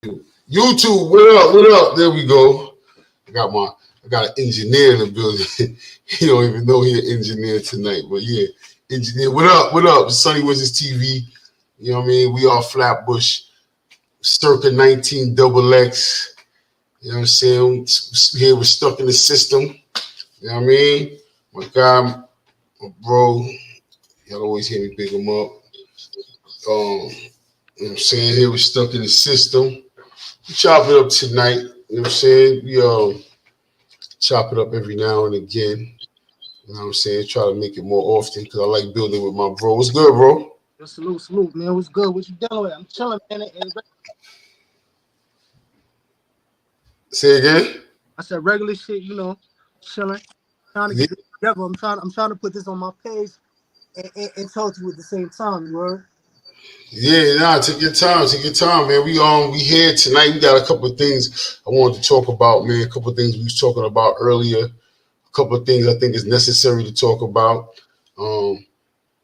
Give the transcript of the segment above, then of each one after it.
YouTube, what up? What up? There we go. I got an engineer in the building. He don't even know he's an engineer tonight, but yeah, engineer. What up? What up? Sunny Wizards TV. You know what I mean? We are Flatbush, circa 19 double X. You know what I'm saying? Here we're stuck in the system. You know what I mean? My guy, my bro, y'all always hear me big him up. You know what I'm saying? Here we're stuck in the system. We chop it up tonight. You know what I'm saying? We chop it up every now and again. You know what I'm saying? Try to make it more often because I like building with my bro. What's good, bro? Yo, salute, man. What's good? What you dealing with? I'm chilling, man. Say again? I said regular shit, chilling. Trying to get it together. I'm trying to put this on my page and talk to you at the same time, you heard? Yeah, nah, take your time, man. We here tonight. We got a couple of things I wanted to talk about, man. A couple of things we was talking about earlier. A couple of things I think is necessary to talk about.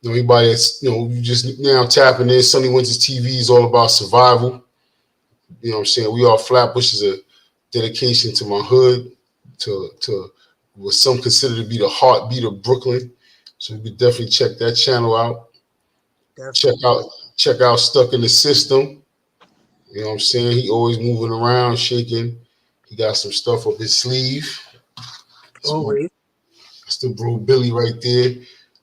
Anybody that's you just now tapping in, Sunny Winters TV is all about survival. You know what I'm saying? We are Flatbush is a dedication to my hood, to what some consider to be the heartbeat of Brooklyn. So we could definitely check that channel out. Definitely. Check out Stuck in the System. You know what I'm saying? He always moving around, shaking. He got some stuff up his sleeve. Always. That's the bro Billy right there.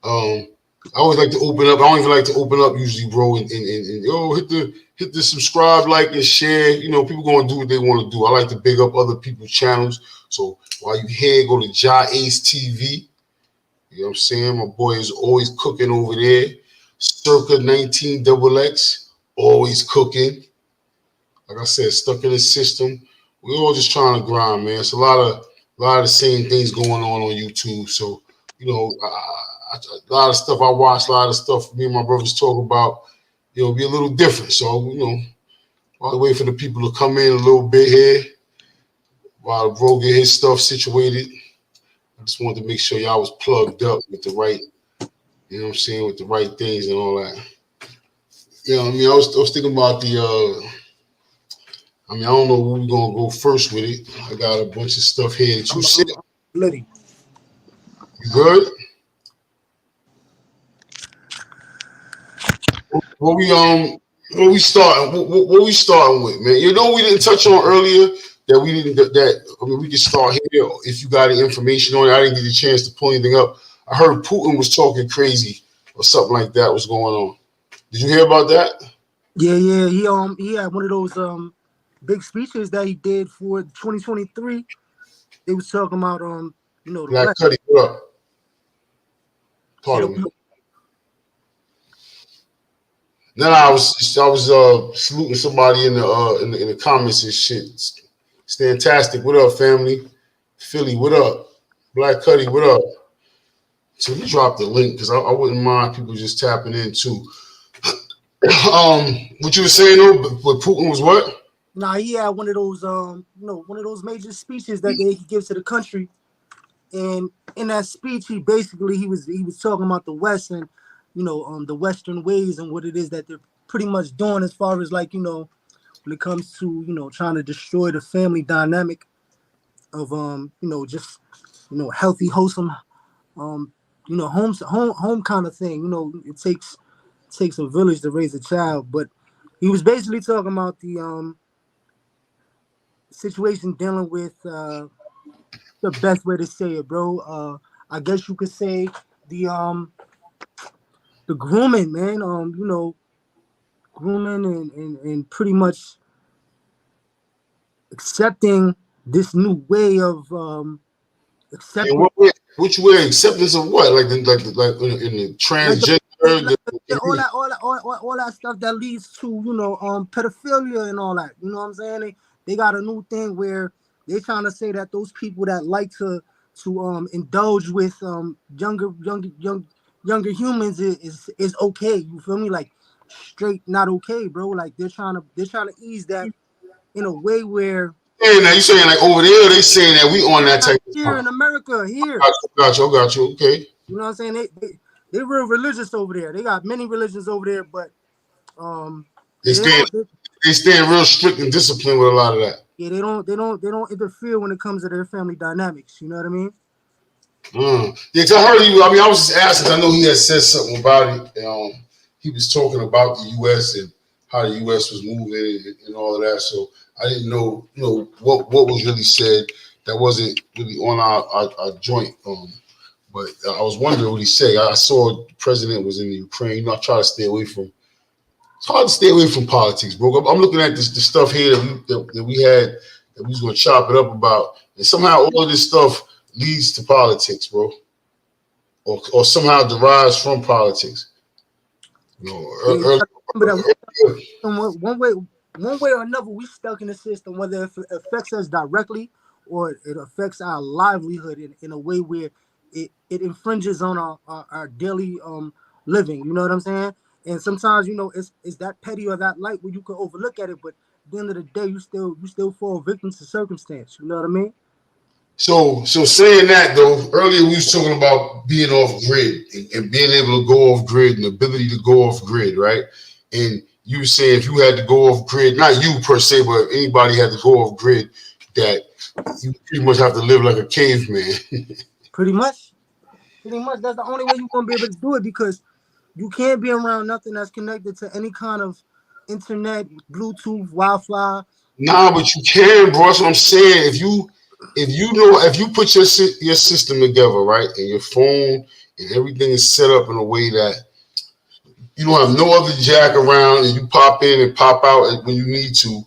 I always like to open up. I don't even like to open up usually, bro. And hit the subscribe, like, and share. You know, people gonna do what they want to do. I like to big up other people's channels. So while you here, go to Ja Ace TV. You know what I'm saying? My boy is always cooking over there. Circa 19 double X, always cooking. Like I said, stuck in the system. We all just trying to grind, man. It's a lot of the same things going on YouTube. So, a lot of stuff I watch, a lot of stuff me and my brothers talk about, be a little different. So, I'll wait for the people to come in a little bit here while the bro get his stuff situated. I just wanted to make sure y'all was plugged up with the right, you know what I'm saying, with the right things and all that. You know what I mean? I was thinking about I don't know where we're going to go first with it. I got a bunch of stuff here that you said. Liddy. You good? What we starting with, man? We didn't touch on earlier that we can start here if you got any information on it. I didn't get a chance to pull anything up. I heard Putin was talking crazy or something like that was going on. Did you hear about that? Yeah. He had one of those big speeches that he did for 2023. They was talking about the Black Cuddy, what up? Pardon me. No, I was saluting somebody in the comments and shit. It's fantastic. What up, family? Philly, what up? Black Cuddy, what up? So we dropped the link because I wouldn't mind people just tapping in too. What you were saying though, but Putin was what? Nah, he had one of those one of those major speeches that he gives to the country. And in that speech, he was talking about the West and the Western ways and what it is that they're pretty much doing as far as when it comes to trying to destroy the family dynamic of just healthy, wholesome home kind of thing. It takes a village to raise a child, but he was basically talking about the situation dealing with the best way to say it, bro. I guess you could say the grooming, man. Grooming and pretty much accepting this new way of accepting. Which way? Acceptance of what? Like in the transgender, all that stuff that leads to pedophilia and all that. You know what I'm saying? They got a new thing where they're trying to say that those people that like to indulge with younger humans is okay. You feel me? Like straight not okay, bro. Like they're trying to ease that in a way where. Hey, now you saying like over there? They saying that we on that type here in America here. Got you. Okay. You know what I'm saying? They're real religious over there. They got many religions over there, but they stand they stand real strict and disciplined with a lot of that. Yeah, they don't interfere when it comes to their family dynamics. You know what I mean? Yeah, 'cause I heard you. I mean, I was just asking. I know he had said something about it. He was talking about the U.S. and how the U.S. was moving and all of that. So I didn't know, what was really said that wasn't really on our joint. But I was wondering what he said. I saw the president was in the Ukraine. I try to stay away from. It's hard to stay away from politics, bro. I'm looking at the stuff here that we had that we was gonna chop it up about, and somehow all of this stuff leads to politics, bro, or somehow derives from politics. Yeah, you gotta remember that one way or another, we stuck in the system, whether it affects us directly or it affects our livelihood in a way where it infringes on our daily living. You know what I'm saying? And sometimes, it's that petty or that light where you can overlook at it, but at the end of the day, you still fall victim to circumstance. You know what I mean? So saying that though, earlier we was talking about being off grid and being able to go off grid and the ability to go off grid, right? And you were saying if you had to go off grid, not you per se, but anybody had to go off grid, that you pretty much have to live like a caveman. Pretty much. That's the only way you're gonna be able to do it, because you can't be around nothing that's connected to any kind of internet, Bluetooth, Wi-Fi. Nah, but you can, bro. That's what I'm saying. If you put your system together, right, and your phone and everything is set up in a way that you don't have no other jack around, and you pop in and pop out when you need to,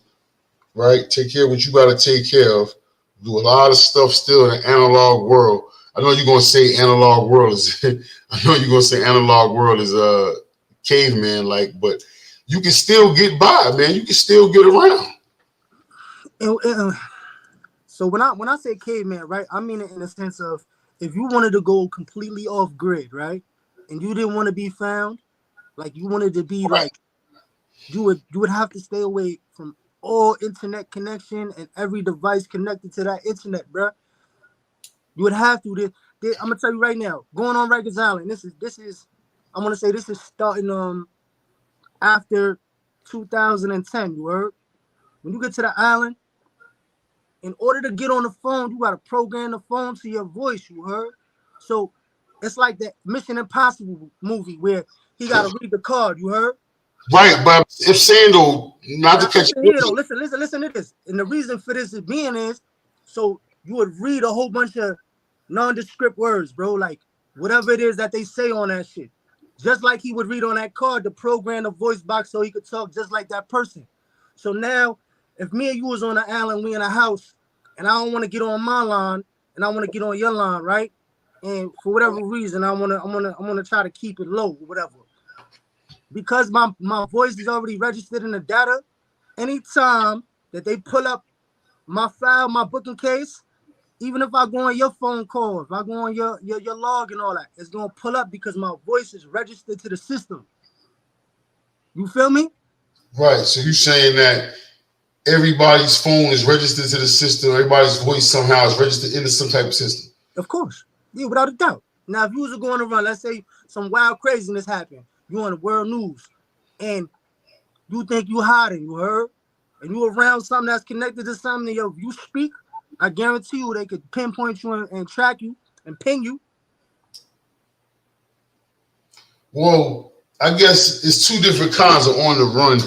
right? Take care of what you got to take care of. Do a lot of stuff still in the analog world. I know you're gonna say analog world is. I know you're gonna say analog world is a caveman like, but you can still get by, man. You can still get around. So when I say caveman, right, I mean it in the sense of if you wanted to go completely off grid, right, and you didn't want to be found, like you wanted to be Right. like you would have to stay away from all internet connection and every device connected to that internet, bro. You would have to. I'm gonna tell you right now, going on Rikers Island. This is. I'm gonna say this is starting after 2010. You heard? When you get to the island, in order to get on the phone, you gotta program the phone to your voice. You heard? So it's like that Mission Impossible movie where he gotta read the card. You heard? Right, but if saying though, not to catch Listen here though. Listen to this. And the reason for this is so you would read a whole bunch of nondescript words, bro. Like whatever it is that they say on that shit. Just like he would read on that card to program the voice box so he could talk just like that person. So now, if me and you was on the island, we in a house, and I don't want to get on my line, and I want to get on your line, right? And for whatever reason, I'm gonna try to keep it low, or whatever. Because my voice is already registered in the data, anytime that they pull up my file, my booking case, even if I go on your phone call, if I go on your log and all that, it's gonna pull up because my voice is registered to the system. You feel me? right. So you saying that everybody's phone is registered to the system, everybody's voice somehow is registered into some type of system. Of course. Yeah, without a doubt. Now, if you was going to run, let's say some wild craziness happened, you on the world news, and you think you hiding, you heard? And you around something that's connected to something, yo, you speak, I guarantee you they could pinpoint you and track you and ping you. Well, I guess it's two different kinds of on the run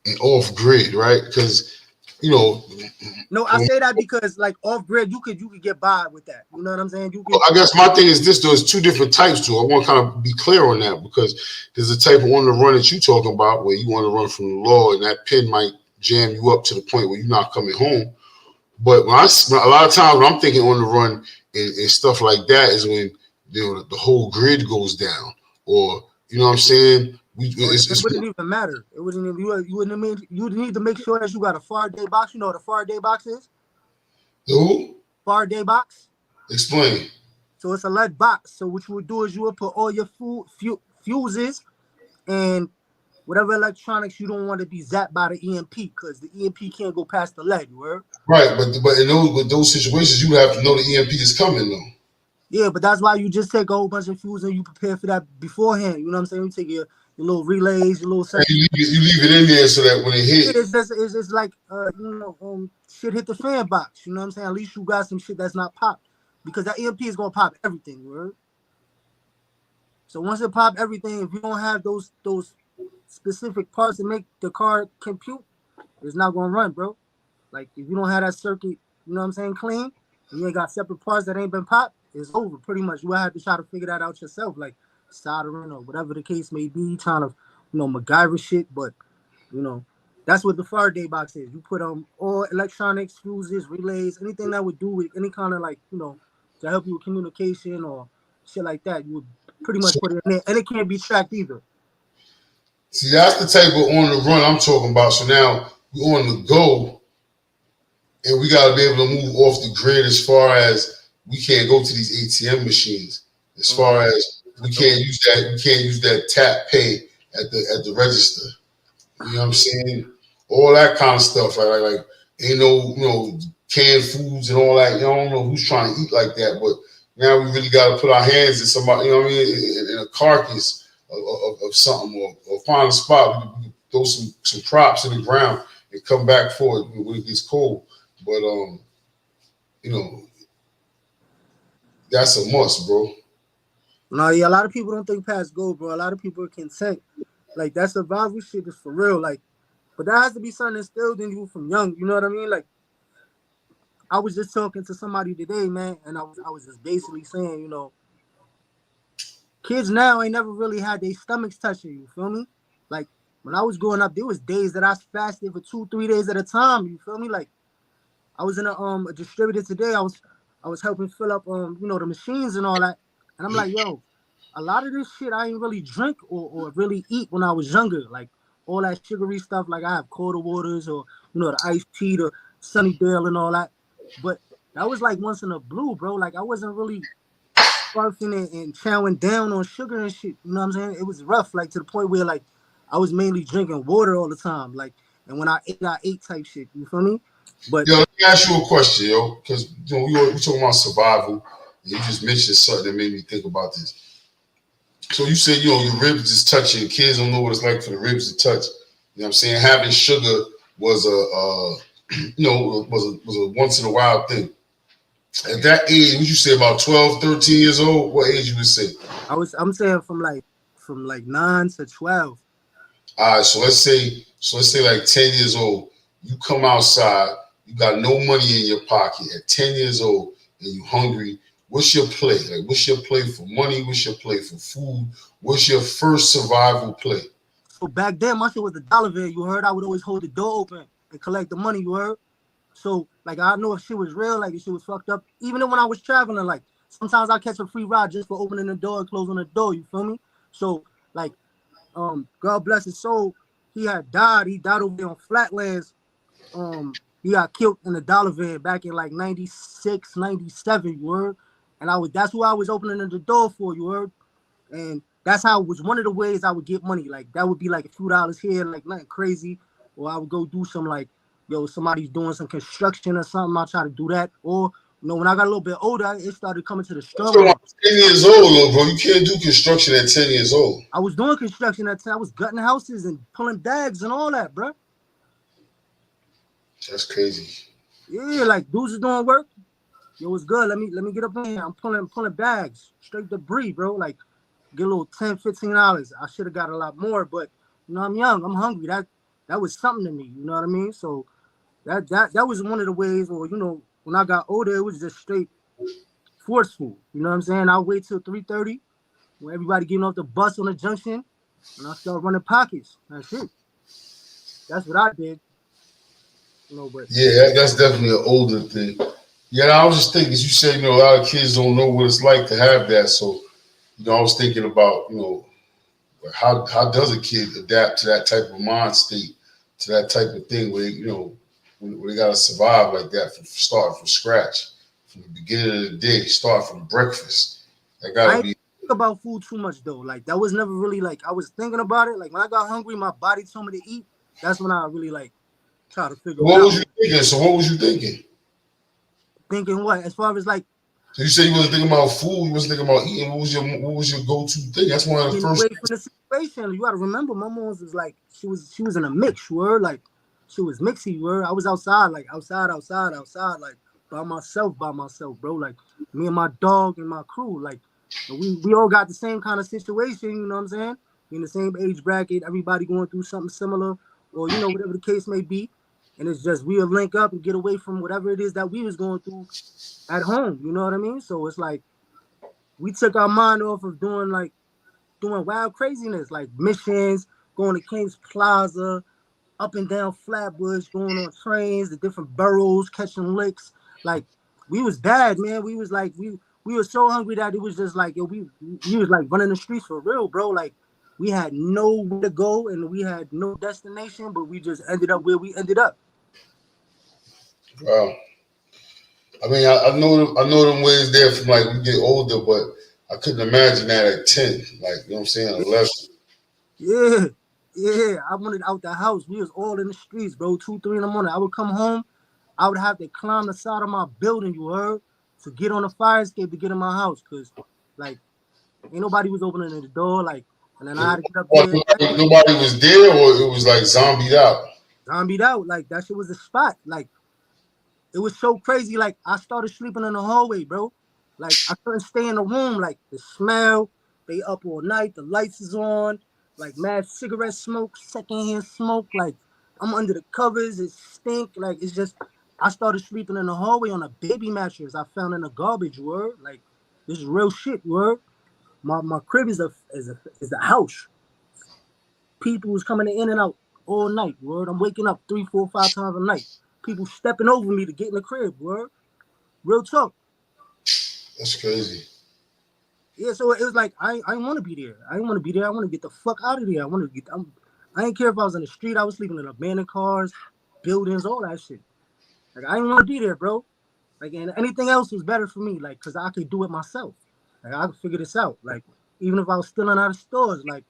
and off grid, right? Because No, I say that because like off grid, you could get by with that. You know what I'm saying? I guess my thing is this: there's two different types to it. I want to kind of be clear on that because there's a type of on the run that you're talking about where you want to run from the law, and that pin might jam you up to the point where you're not coming home. But a lot of times when I'm thinking on the run and stuff like that is when the whole grid goes down, or you know what I'm saying. It wouldn't even matter. It wouldn't even. You would need to make sure that you got a Faraday box. You know what a Faraday box is? Who? Faraday box. Explain. So it's a lead box. So what you would do is you would put all your fuses and whatever electronics you don't want to be zapped by the EMP, because the EMP can't go past the lead. You heard? Right, but in those situations, you have to know the EMP is coming though. Yeah, but that's why you just take a whole bunch of fuses and you prepare for that beforehand. You know what I'm saying? You take your little relays, your little. And you leave it in there so that when it hit, It's like shit hit the fan box. You know what I'm saying? At least you got some shit that's not popped, because that EMP is gonna pop everything. Word. So once it pop everything, if you don't have those specific parts to make the car compute, it's not gonna run, bro. Like if you don't have that circuit, you know what I'm saying, clean, and you ain't got separate parts that ain't been popped, it's over pretty much. You will have to try to figure that out yourself, like soldering or whatever the case may be, trying to, MacGyver shit. But that's what the Faraday box is. You put all electronics, fuses, relays, anything that would do with any kind of like, to help you with communication or shit like that, you would pretty much put it in there. And it can't be tracked either. See, that's the type of on the run I'm talking about. So now we're on the go, and we got to be able to move off the grid as far as we can't go to these ATM machines. As far as we can't use that tap pay at the register. You know what I'm saying? All that kind of stuff. Like ain't no canned foods and all that. I don't know who's trying to eat like that, but now we really got to put our hands in somebody. You know what I mean? In a carcass of something, or find a spot. We can throw some props in the ground and come back for it when it gets cold. But that's a must, bro. No, yeah, a lot of people don't think past go, bro. A lot of people are content. Like that survival shit is for real. Like, but that has to be something instilled in you from young. You know what I mean? Like, I was just talking to somebody today, man, and I was just basically saying, kids now ain't never really had their stomachs touching, you feel me? Like when I was growing up, there was days that I fasted for 2-3 days at a time, you feel me? Like I was in a distributor today. I was helping fill up the machines and all that. And I'm like, yo, a lot of this shit I ain't really drink or really eat when I was younger. Like all that sugary stuff, like I have Quarter Waters or the iced tea, the Sunnydale and all that. But that was like once in a blue, bro. Like I wasn't really barfing and chowing down on sugar and shit. You know what I'm saying? It was rough, like to the point where like I was mainly drinking water all the time. Like, and when I ate type shit. You feel me? But yo, let me ask you a question, yo, because we talking about survival. And you just mentioned something that made me think about this. So you said your ribs is touching. Kids don't know what it's like for the ribs to touch. You know what I'm saying? Having sugar was was a once in a while thing. At that age, would you say about 12, 13 years old? What age you would say? I'm saying from 9 to 12. All right, so let's say like 10 years old. You come outside, you got no money in your pocket at 10 years old, and you hungry. What's your play? Like, what's your play for money? What's your play for food? What's your first survival play? So back then, my shit was the dollar bill. You heard? I would always hold the door open and collect the money. You heard? So like I know if shit was real, like if shit was fucked up. Even when I was traveling, like sometimes I catch a free ride just for opening the door and closing the door. You feel me? So like, God bless his soul. He had died. He died over there on Flatlands. He got killed in the dollar van back in like 96, 97. You heard? And that's who I was opening the door for. You heard? And that's how it was one of the ways I would get money. Like that would be like a few dollars here, like nothing crazy. Or I would go do some like, somebody's doing some construction or something. I'll try to do that. Or when I got a little bit older, it started coming to the store. So 10 years old, though, bro. You can't do construction at 10 years old. I was doing construction at 10. I was gutting houses and pulling bags and all that, bro. That's crazy. Yeah, like dudes is doing work. Yo, it's good. Let me get up in here. I'm pulling bags, straight debris, bro. Like get a little $10, $15. I should have got a lot more, but I'm young. I'm hungry. That was something to me. You know what I mean? So that was one of the ways. Or when I got older, it was just straight forceful. You know what I'm saying? I'll wait till 3:30 when everybody getting off the bus on the junction, and I start running pockets. That's it. That's what I did. But yeah, that's definitely an older thing. Yeah, I was just thinking, as you said, a lot of kids don't know what it's like to have that. So, I was thinking about, how does a kid adapt to that type of mind state, to that type of thing where, when they got to survive like that, from starting from scratch, from the beginning of the day, start from breakfast. That got to be. Think about food too much though. Like that was never really like I was thinking about it. Like when I got hungry, my body told me to eat. That's when I really like try to figure it out. What was you thinking? So what was you thinking? Thinking what? As far as like So you said you wasn't thinking about food, you wasn't thinking about eating. What was your go-to thing? That's one of the Getting first. away from the situation. You gotta remember, my mom was like, she was in a mix, word, like she was mixy, word. I was outside, like outside, like by myself, bro. Like me and my dog and my crew, like, and we all got the same kind of situation, you know what I'm saying? We in the same age bracket, everybody going through something similar, or whatever the case may be. And it's just we'll link up and get away from whatever it is that we was going through at home, you know what I mean? So it's like we took our mind off of doing wild craziness like missions, going to King's Plaza, up and down Flatbush, going on trains, the different boroughs, catching licks. Like we was bad, man. We was like we were so hungry that it was just like yo, we was like running the streets for real, bro. Like we had nowhere to go and we had no destination, but we just ended up where we ended up. Wow. I mean, I know them ways there from like we get older, but I couldn't imagine that at 10, like you know what I'm saying, 11. Yeah, yeah. I wanted out the house. We was all in the streets, bro. 2, 3 in the morning. I would come home. I would have to climb the side of my building, you heard, to get on the fire escape to get in my house, cause like ain't nobody was opening the door, like, and then I had to get up there, Nobody was there, or it was like zombied out. zombied out, like that shit was the spot, like it was so crazy, like I started sleeping in the hallway, bro, like I couldn't stay in the room, like the smell, they up all night, the lights is on, like mad cigarette smoke, secondhand smoke, like I'm under the covers, it stink, like it's just I started sleeping in the hallway on a baby mattress I found in the garbage, word, like this is real shit, word. My crib is a house. People was coming in and out all night, word. I'm waking up 3, 4, 5 times a night. People stepping over me to get in the crib, word. Real talk. That's crazy. Yeah, so it was like I didn't want to be there. I didn't want to be there. I want to get the fuck out of there. I didn't care if I was in the street. I was sleeping in abandoned cars, buildings, all that shit. Like I didn't want to be there, bro. Like and anything else was better for me, like, cause I could do it myself. Like I could figure this out. Like even if I was stealing out of stores, like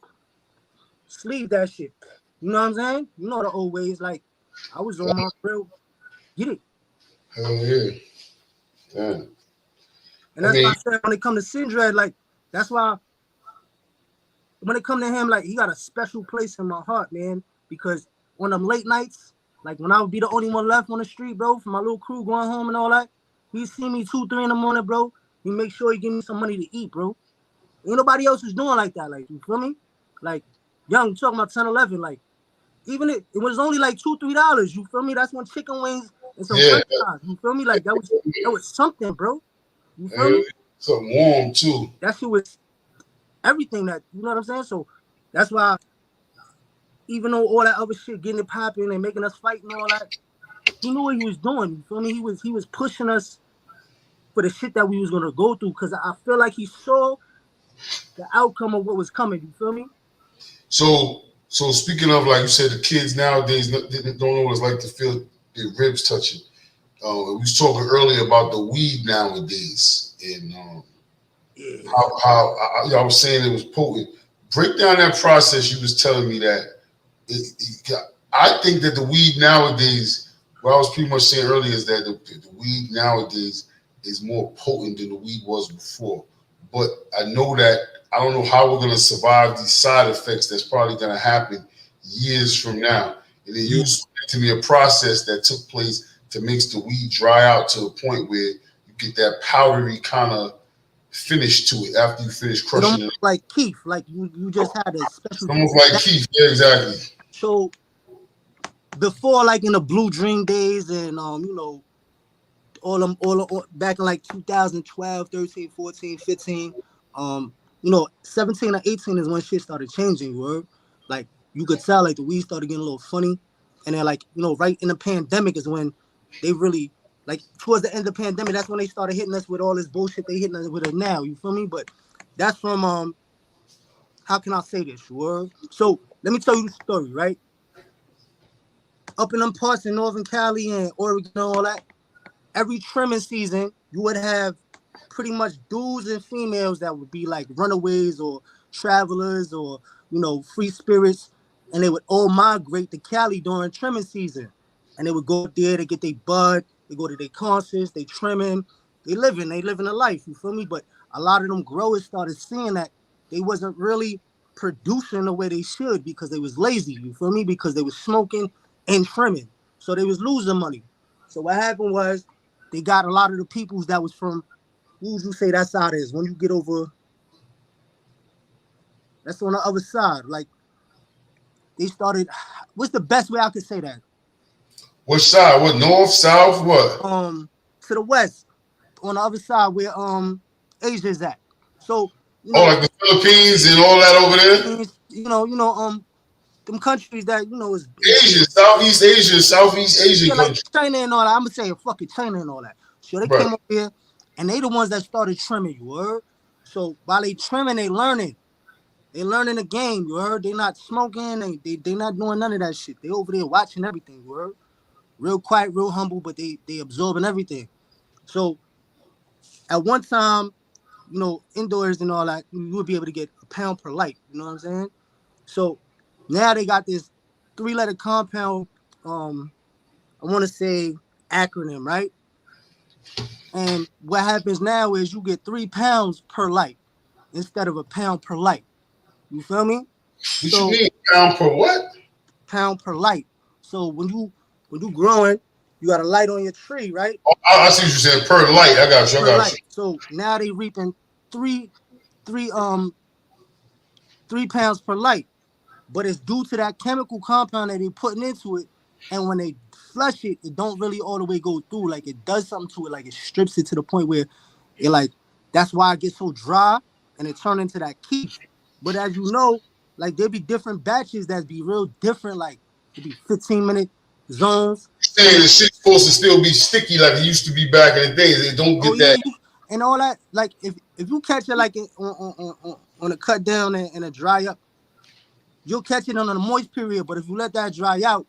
sleeve that shit. You know what I'm saying? You know the old ways. Like I was on my real get it. Hell yeah. Damn. And I that's why mean, I said when it comes to Sindred, like that's why when it come to him, like he got a special place in my heart, man. Because on them late nights, like when I would be the only one left on the street, bro, for my little crew going home and all that, he see me 2, 3 in the morning, bro. He make sure he give me some money to eat, bro. Ain't nobody else is doing like that. Like you feel me? Like young, talking about 10, 11, like even it was only like $2, $3. You feel me? That's when chicken wings and some yeah, French fries. You feel me? Like that was something, bro. You feel hell me? yeah. Something warm too. That shit was everything. That you know what I'm saying. So that's why even though all that other shit getting it popping and making us fight and all that, he knew what he was doing. You feel me? He was pushing us for the shit that we was gonna go through because I feel like he saw the outcome of what was coming. You feel me? So speaking of, like you said, the kids nowadays don't know what it's like to feel their ribs touching. We was talking earlier about the weed nowadays and Yeah. how I was saying it was potent. Break down that process. You was telling me that I think that the weed nowadays, what I was pretty much saying earlier is that the weed nowadays is more potent than the weed was before. But I know that I don't know how we're gonna survive these side effects that's probably gonna happen years from now. And then you Yeah. explained to me a process that took place to makes the weed dry out to a point where you get that powdery kind of finish to it after you finish It crushing almost it. like Keith, like you just had a special. Almost like Keith. Yeah, exactly. So before, like in the Blue Dream days, and all back in like 2012, 13, 14, 15, 17 or 18 is when shit started changing. Word, like you could tell, like the weed started getting a little funny, and then like right in the pandemic is when they really like towards the end of the pandemic. That's when they started hitting us with all this bullshit they hitting us with it now. You feel me? But that's from how can I say this? Word. So let me tell you the story, right? Up in them parts in Northern Cali and Oregon and all that, every trimming season, you would have pretty much dudes and females that would be like runaways or travelers or free spirits, and they would all migrate to Cali during trimming season, and they would go there to get their bud, they go to their concerts, they trimming, they living a life. You feel me? But a lot of them growers started seeing that they wasn't really producing the way they should because they was lazy. You feel me? Because they was smoking and trimming, so they was losing money. So what happened was they got a lot of the peoples that was from, who would you say that side is? When you get over, that's on the other side. Like they started. What's the best way I could say that? What side? What, north, south, what? To the west, on the other side where Asia's at. So you Oh, know, like the Philippines and all that over there? them countries that is Asia, Southeast Asian yeah, like country. China and all that. I'm gonna say fucking China and all that. So they Right. came up here and they the ones that started trimming, you heard? So while they trimming, they learning. They learning the game, you heard? They not smoking, they not doing none of that shit. They over there watching everything, you heard? Real quiet, real humble, but they absorbing everything. So at one time, indoors and all that, you would be able to get a pound per light. You know what I'm saying? So now they got this 3-letter compound, I want to say acronym, right? And what happens now is you get 3 pounds per light instead of a pound per light. You feel me? What you mean, pound per what? Pound per light. So when you growing, you got a light on your tree, right? Oh, I see what you said. Per light. I got you. So now they reaping 3 pounds per light, but it's due to that chemical compound that they putting into it. And when they flush it, it don't really all the way go through. Like it does something to it, like it strips it to the point where it like, that's why it gets so dry and it turn into that keef. But as you know, like there be different batches that be real different, like it be 15-minute zones. Saying the shit's supposed to still be sticky like it used to be back in the days. They don't get that. And all that, like if you catch it like on a cut down and a dry up, you'll catch it on a moist period. But if you let that dry out,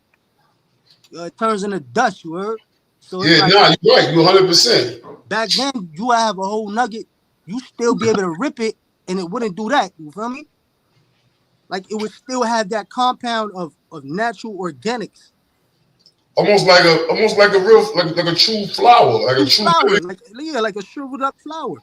it turns into dust. You heard? So yeah, like, you're right. You're 100%. Back then, you would have a whole nugget. You still be able to rip it, and it wouldn't do that. You feel me? Like it would still have that compound of natural organics. Almost like a real like a true flower, like a true flower, like a shriveled up flower.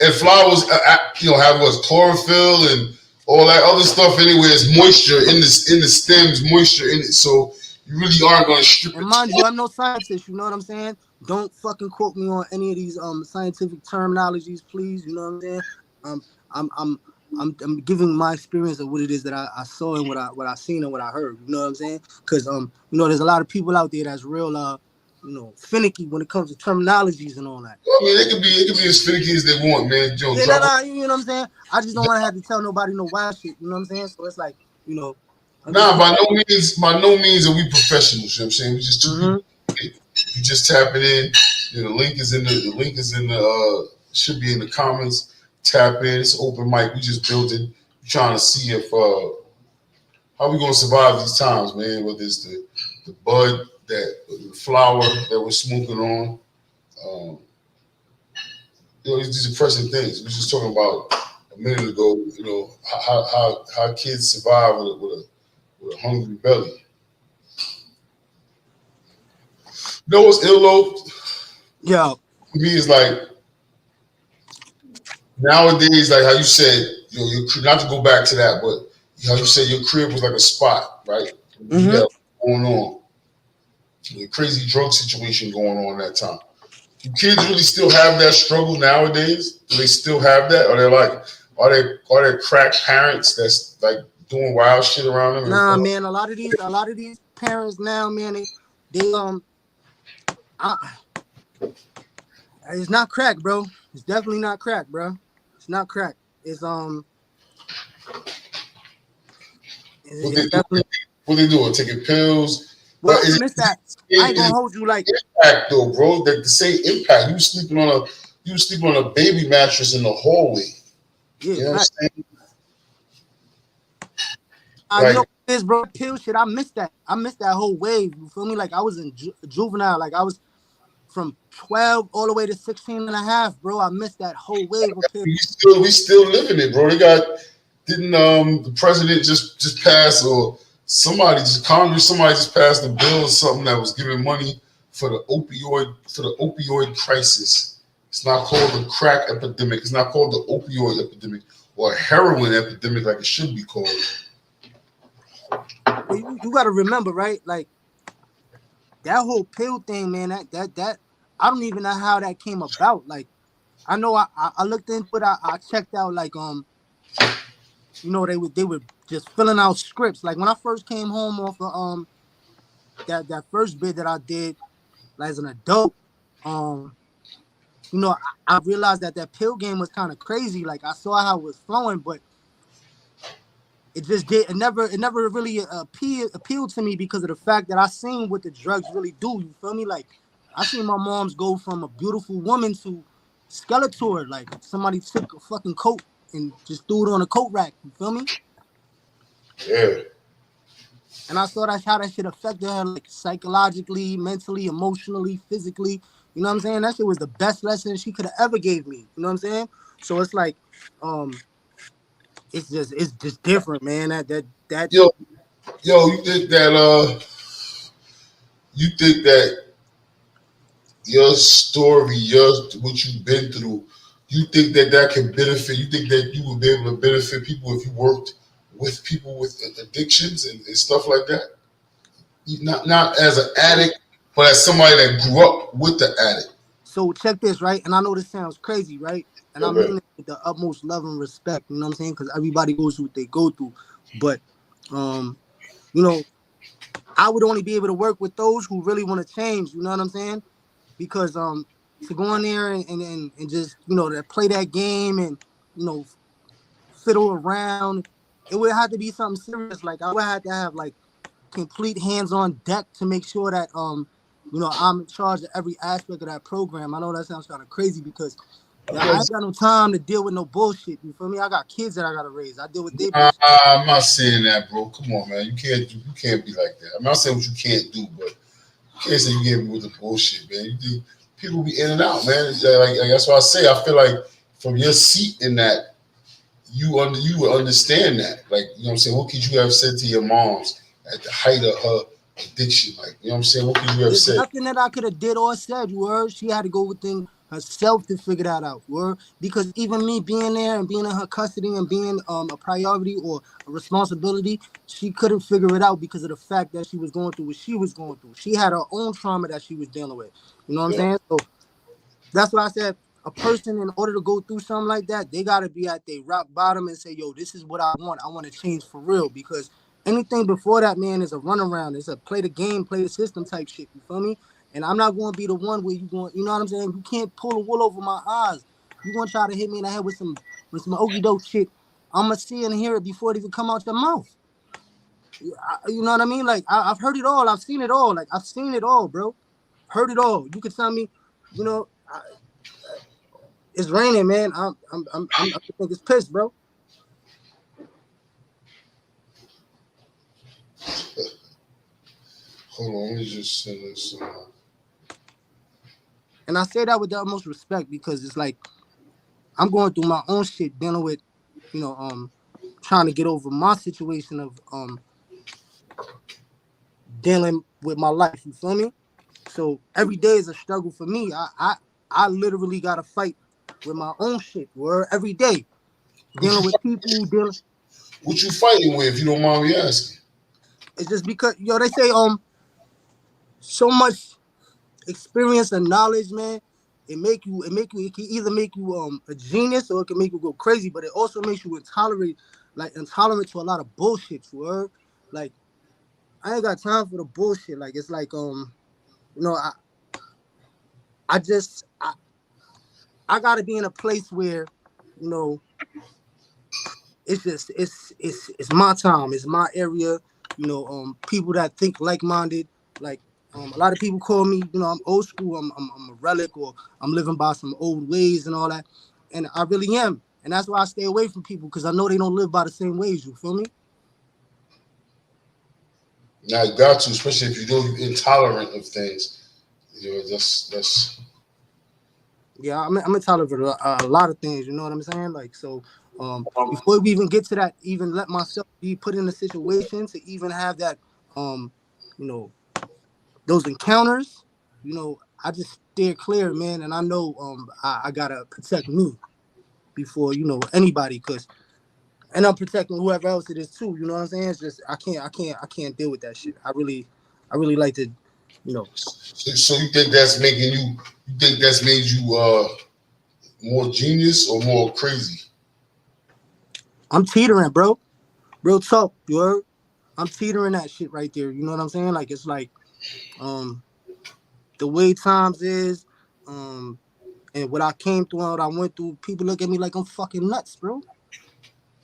And flowers, have what's chlorophyll and all that other stuff. Anyway, it's moisture in the stems, moisture in it. So you really aren't going to strip it. And mind you, I'm no scientist. You know what I'm saying? Don't fucking quote me on any of these scientific terminologies, please. You know what I'm saying? I'm giving my experience of what it is that I saw and what I seen and what I heard. You know what I'm saying? Because there's a lot of people out there that's real finicky when it comes to terminologies and all that. Well, I mean, it could be as finicky as they want, man. You know what I'm saying? I just don't want to have to tell nobody no wild shit. You know what I'm saying? So it's like, Nah, by no means are we professionals. You know what I'm saying? We just you just tapping in. The link is in the should be in the comments. Tap in. It's open mic. We just built it. We're trying to see if how we gonna survive these times, man. Whether it's the bud, the flower that we're smoking on. These are pressing things. We were just talking about a minute ago. How kids survive with a hungry belly. You know what's ill though? Yeah. For me, it's like nowadays, like how you said, not to go back to that, but how you said your crib was like a spot, right? Mm-hmm. Yeah, going on. The crazy drug situation going on that time. Do kids really still have that struggle nowadays? Do they still have that? Are they crack parents that's like doing wild shit around them? Nah, man. A lot of these parents now, man, it's not crack, bro. It's definitely not crack, bro. It's not crack. It's definitely. What they doing? Taking pills? Well, I missed that. I ain't gonna hold you like impact though, bro. The same impact. You was sleeping on a baby mattress in the hallway. Yeah, you know what I'm saying? You know this, bro. Pill shit. I missed that. I missed that whole wave. You feel me? Like I was in juvenile. Like I was from 12 all the way to 16 and a half, bro. I missed that whole wave of pills. We still living it, bro. Didn't the president just pass or Congress just passed a bill or something that was giving money for the opioid crisis. It's not called the crack epidemic. It's not called the opioid epidemic or heroin epidemic like it should be called. But you got to remember, right? Like that whole pill thing, man. That I don't even know how that came about. Like I know I looked into it. I checked out like you know, they were just filling out scripts. Like when I first came home off of that first bid that I did like, as an adult, you know, I realized that pill game was kind of crazy. Like I saw how it was flowing, but it just did. It never really appealed to me because of the fact that I seen what the drugs really do. You feel me? Like I seen my moms go from a beautiful woman to Skeletor. Like somebody took a fucking coat and just threw it on a coat rack. You feel me? Yeah. And I saw that's how that shit affected her, like psychologically, mentally, emotionally, physically. You know what I'm saying? That shit was the best lesson she could have ever gave me. You know what I'm saying? So it's like, it's just different, man. That Yo, you think that your story, what you've been through, you think that can benefit? You think that you would be able to benefit people if you worked with people with addictions and stuff like that? Not as an addict, but as somebody that grew up with the addict. So check this, right? And I know this sounds crazy, right? And I Okay. mean it with the utmost love and respect. You know what I'm saying? Because everybody goes through what they go through. But you know, I would only be able to work with those who really want to change. You know what I'm saying? Because to go in there and just, you know, to play that game and, you know, fiddle around, it would have to be something serious. Like I would have to have like complete hands on deck to make sure that you know, I'm in charge of every aspect of that program. I know that sounds kind of crazy because yeah, I ain't got no time to deal with no bullshit. You feel me? I got kids that I gotta raise. I deal with their bullshit. I'm not saying that, bro. Come on, man. You can't be like that. I'm not saying what you can't do, but you can't say you can't be with the bullshit, man. People be in and out, man. Like that's why I say I feel like from your seat in that, you would understand that. Like, you know what I'm saying? What could you have said to your moms at the height of her addiction? Like, you know what I'm saying? What could you have There's said? nothing that I could have did or said. You heard? She had to go within herself to figure that out. You heard? Because even me being there and being in her custody and being a priority or a responsibility, she couldn't figure it out because of the fact that she was going through what she was going through. She had her own trauma that she was dealing with. You know what I'm Yeah. saying? So that's why I said a person, in order to go through something like that, they gotta be at their rock bottom and say, "Yo, this is what I want. I want to change for real." Because anything before that, man, is a runaround. It's a play the game, play the system type shit. You feel me? And I'm not going to be the one where you going. You know what I'm saying? You can't pull the wool over my eyes. You gonna try to hit me in the head with some okey doke shit? I'm gonna see and hear it before it even come out your mouth. You know what I mean? Like I've heard it all. I've seen it all. Like I've seen it all, bro. Heard it all. You could tell me, you know. It's raining, man. I think it's pissed, bro. Hold on, let me just send this. And I say that with the utmost respect because it's like I'm going through my own shit, dealing with, you know, trying to get over my situation of dealing with my life. You feel me? So every day is a struggle for me. I literally gotta fight with my own shit. Where every day dealing with people, dealing. What you fighting with, if you don't mind me asking? It's just because they say so much experience and knowledge, man. It can either make you a genius or it can make you go crazy, but it also makes you intolerant to a lot of bullshit, word. Like I ain't got time for the bullshit. Like it's like you know, I just I gotta be in a place where, you know, it's just it's my time, it's my area, you know, people that think like-minded, like a lot of people call me, you know, I'm old school, I'm a relic, or I'm living by some old ways and all that, and I really am, and that's why I stay away from people because I know they don't live by the same ways. You feel me? Now you got to, especially if you're intolerant of things. You know, that's. Yeah, I'm intolerant of a lot of things. You know what I'm saying? Like so. Before we even get to that, even let myself be put in a situation to even have that, you know, those encounters, you know, I just steer clear, man, and I know I gotta protect me before anybody, and I'm protecting whoever else it is too. You know what I'm saying? It's just I can't deal with that shit. I really like to, you know. So you think that's making you? You think that's made you more genius or more crazy? I'm teetering, bro. Real talk, you heard? I'm teetering that shit right there. You know what I'm saying? Like it's like um the way times is, um, and what I came through and what I went through, people look at me like I'm fucking nuts, bro.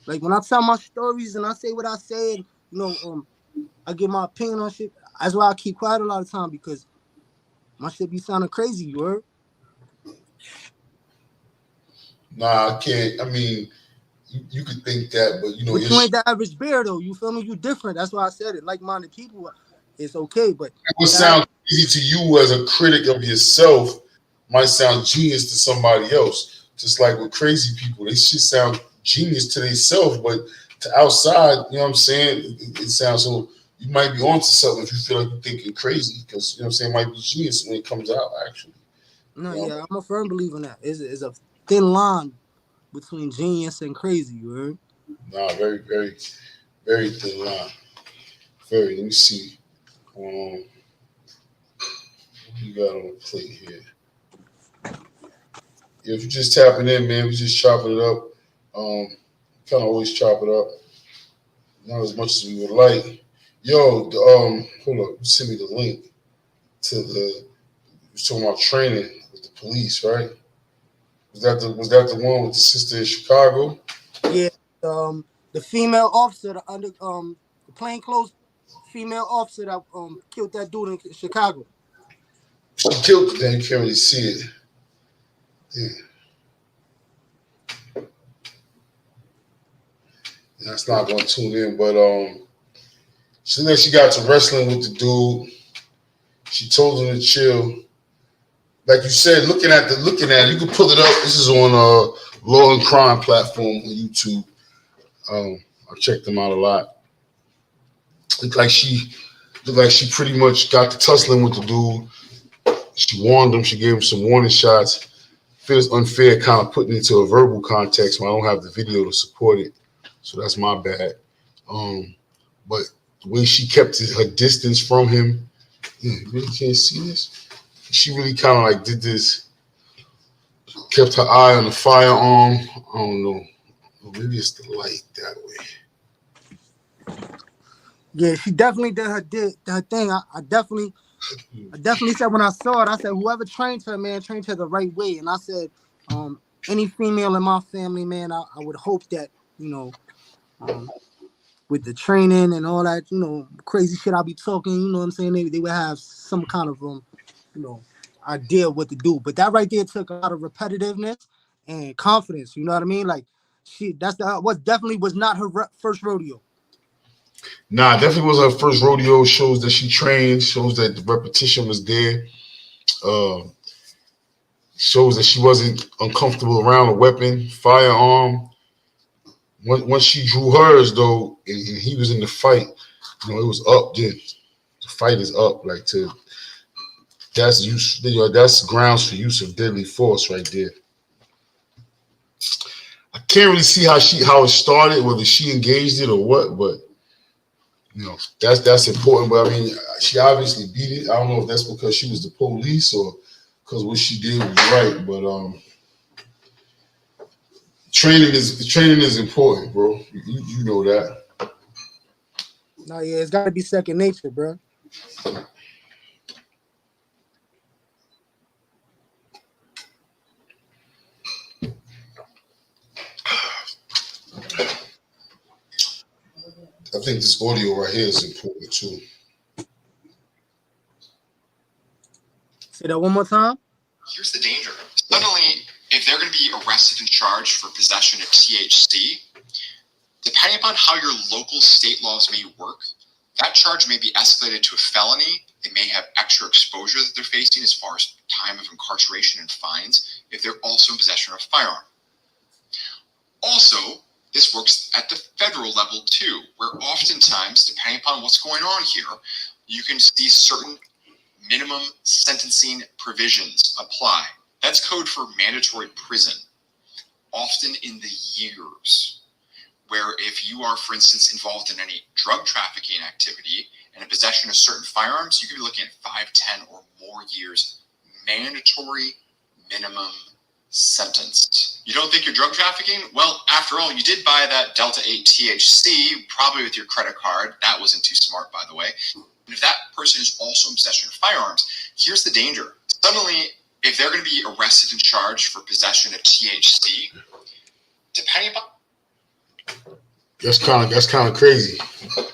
Like when I tell my stories and I say what I say, and I give my opinion on shit. That's why I keep quiet a lot of time because my shit be sounding crazy, you heard? Nah, I can't. I mean, you could think that, but But you ain't the average bear though. You feel me? You different. That's why I said it. Like-minded people, it's okay. But what sounds easy to you as a critic of yourself might sound genius to somebody else. Just like with crazy people, they should sound genius to themselves, but to outside, you know what I'm saying? It sounds so. You might be onto something if you feel like you're thinking crazy, because you know what I'm saying, it might be genius when it comes out. Actually, no, you know? yeah, I'm a firm believer in that. It's a thin line between genius and crazy. You heard? Nah, very, very, very thin line. Very. Let me see. What you got on the plate here? Yeah, if you're just tapping in, man, we just chopping it up. Kind of always chop it up. Not as much as we would like. Yo, hold up. Send me the link to the. You're talking about training with the police, right? Was that the one with the sister in Chicago? Yeah. The female officer, the plainclothes female officer that killed that dude in Chicago. She killed it. Then you can't really see it. Yeah, that's not gonna tune in, but she got to wrestling with the dude. She told him to chill. Like you said, looking at it, you can pull it up. This is on Law and Crime platform on YouTube. I checked them out a lot. Looked like she pretty much got to tussling with the dude. She warned him. She gave him some warning shots. Feels unfair, kind of putting it into a verbal context when I don't have the video to support it. So that's my bad. But the way she kept her distance from him, you really can't see this. She really kind of like did this, kept her eye on the firearm. I don't know. Maybe it's the light that way. Yeah, she definitely did her thing. I definitely said when I saw it, I said whoever trained her, man, trained her the right way. And I said, any female in my family, man, I would hope that with the training and all that, crazy shit I be talking, you know what I'm saying? They would have some kind of idea what to do. But that right there took a lot of repetitiveness and confidence. You know what I mean? Like what definitely was not her first rodeo. Nah, definitely was her first rodeo. Shows that she trained. Shows that the repetition was there. Uh, Shows that she wasn't uncomfortable around a weapon, firearm. Once she drew hers, though, and he was in the fight, it was up. The fight is up. Like that's use. That's grounds for use of deadly force right there. I can't really see how it started, whether she engaged it or what, but that's important. But I mean, she obviously beat it. I don't know if that's because she was the police or because what she did was right. But training is important, bro. You know that. No, yeah, it's got to be second nature, bro. I think this audio right here is important too. Say that one more time. Here's the danger. Suddenly, if they're going to be arrested and charged for possession of THC, depending upon how your local state laws may work, that charge may be escalated to a felony. It may have extra exposure that they're facing as far as time of incarceration and fines if they're also in possession of a firearm. Also, this works at the federal level too, where oftentimes, depending upon what's going on here, you can see certain minimum sentencing provisions apply. That's code for mandatory prison, often in the years, where if you are, for instance, involved in any drug trafficking activity and in possession of certain firearms, you could be looking at 5, 10, or more years mandatory minimum sentence. You don't think you're drug trafficking? Well, after all, you did buy that Delta 8 THC, probably with your credit card. That wasn't too smart, by the way. And if that person is also in possession of firearms, here's the danger. Suddenly, if they're going to be arrested and charged for possession of THC, depending upon... That's kind of crazy.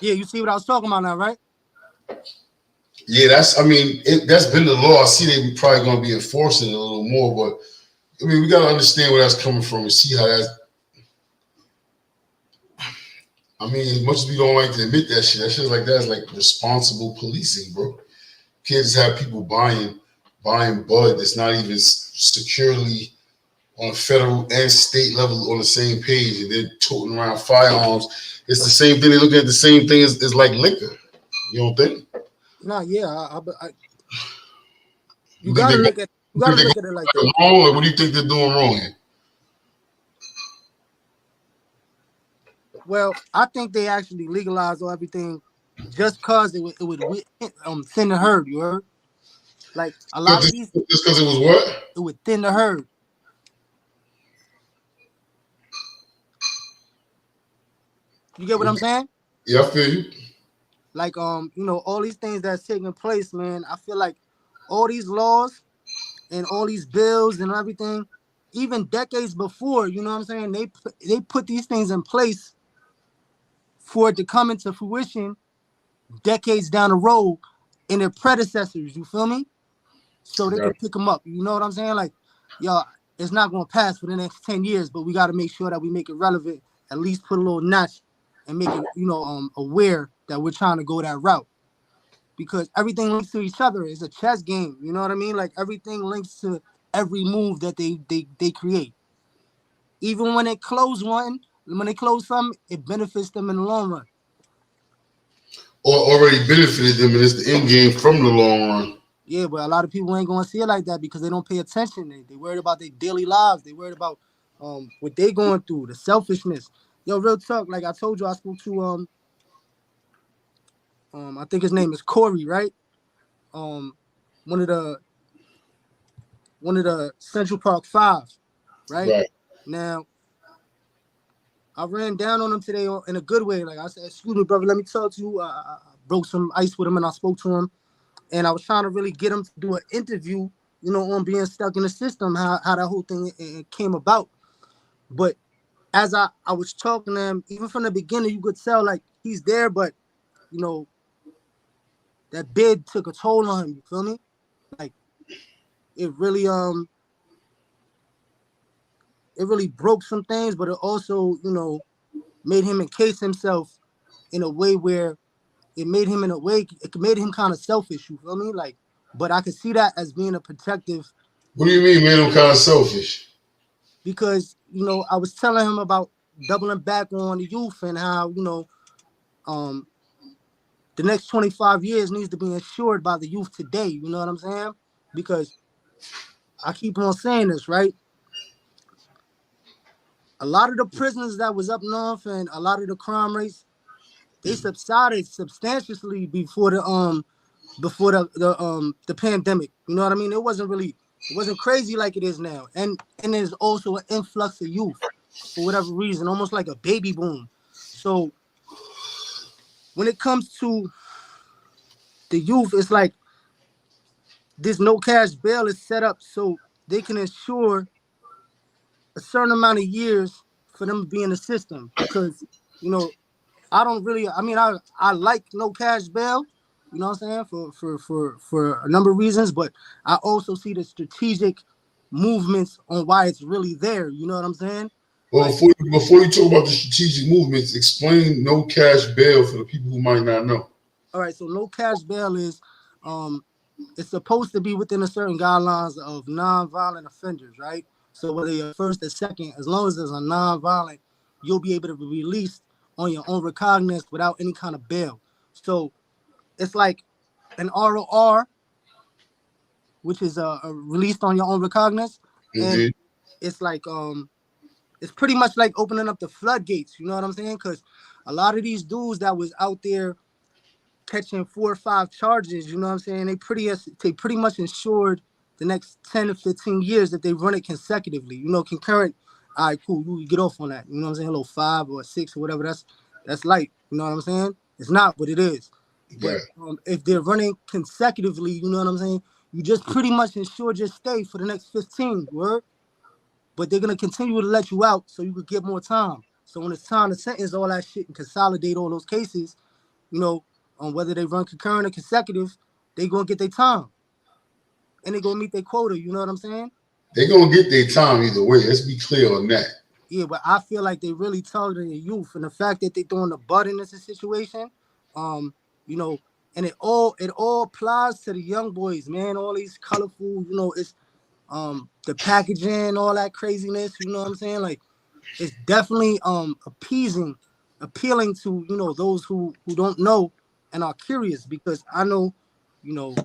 Yeah, you see what I was talking about now, right? Yeah, that's been the law. I see they probably going to be enforcing it a little more, but I mean, we got to understand where that's coming from and see how that's. I mean, as much as we don't like to admit that shit like that is like responsible policing, bro. Can't just have people buying bud that's not even securely on a federal and state level on the same page, and then toting around firearms. It's the same thing. They're looking at the same thing as like liquor. You don't think? No, yeah, you gotta look at it like that. Wrong? Like, what do you think they're doing wrong here? Well, I think they actually legalized everything just cause it would thin the herd. You heard? Like a lot of these, just because it was what? It would thin the herd. You get what I'm saying? Yeah, I feel you. Like all these things that's taking place, man. I feel like all these laws and all these bills and everything, even decades before, you know what I'm saying? They put these things in place for it to come into fruition decades down the road in their predecessors. You feel me? So they can pick them up. You know what I'm saying? Like, y'all, it's not gonna pass for the next 10 years, but we got to make sure that we make it relevant. At least put a little notch and make it, aware that we're trying to go that route, because everything links to each other. It's a chess game. You know what I mean? Like everything links to every move that they create. Even when they close something, it benefits them in the long run. Or already benefited them, and it's the end game from the long run. Yeah, but a lot of people ain't gonna see it like that because they don't pay attention. They worried about their daily lives. They worried about what they going through, the selfishness. Yo, real talk. Like I told you, I spoke to I think his name is Corey, right? One of the Central Park Five, right? Now, I ran down on him today in a good way. Like I said, excuse me, brother, let me talk to you. I broke some ice with him and I spoke to him. And I was trying to really get him to do an interview, on being stuck in the system, how that whole thing it came about. But as I was talking to him, even from the beginning, you could tell like he's there, but that bid took a toll on him. You feel me? Like it really broke some things, but it also made him encase himself in a way where it made him kind of selfish. You feel me? Like, but I could see that as being a protective. What do you mean made him kind of selfish? Because I was telling him about doubling back on the youth and how the next 25 years needs to be ensured by the youth today. You know what I'm saying? Because I keep on saying this, right? A lot of the prisoners that was up north and a lot of the crime rates, they subsided substantially before the pandemic. You know what I mean? It wasn't crazy like it is now. And there's also an influx of youth for whatever reason, almost like a baby boom. So when it comes to the youth, it's like this no cash bail is set up so they can ensure a certain amount of years for them to be in the system. Because, I like no cash bail, you know what I'm saying, for a number of reasons, but I also see the strategic movements on why it's really there. You know what I'm saying? Well, before you talk about the strategic movements, explain no cash bail for the people who might not know. All right, so no cash bail is it's supposed to be within a certain guidelines of non-violent offenders, right? So whether you're first or second, as long as there's a non-violent, you'll be able to be released on your own recognizance without any kind of bail. So it's like an ROR which is released on your own recognizance, and Mhm. it's like it's pretty much like opening up the floodgates. You know what I'm saying? Because a lot of these dudes that was out there catching 4 or 5 charges, you know what I'm saying? They pretty much ensured the next 10 to 15 years that they run it consecutively. You know, concurrent. All right, cool. You get off on that. You know what I'm saying? A little 5 or 6 or whatever. That's light. You know what I'm saying? It's not, but it is. Yeah. But if they're running consecutively, you know what I'm saying? You just pretty much ensured your stay for the next 15. Word. But they're gonna continue to let you out so you could get more time. So when it's time to sentence all that shit and consolidate all those cases, you know, on whether they run concurrent or consecutive, they gonna get their time. And they gonna meet their quota, you know what I'm saying? They're gonna get their time either way. Let's be clear on that. Yeah, but I feel like they really targeting the youth and the fact that they throwing the butt in this situation, you know, and it all applies to the young boys, man. All these colorful, you know, it's the packaging, all that craziness, you know what I'm saying? Like it's definitely appealing to, you know, those who don't know and are curious, because I know, you know,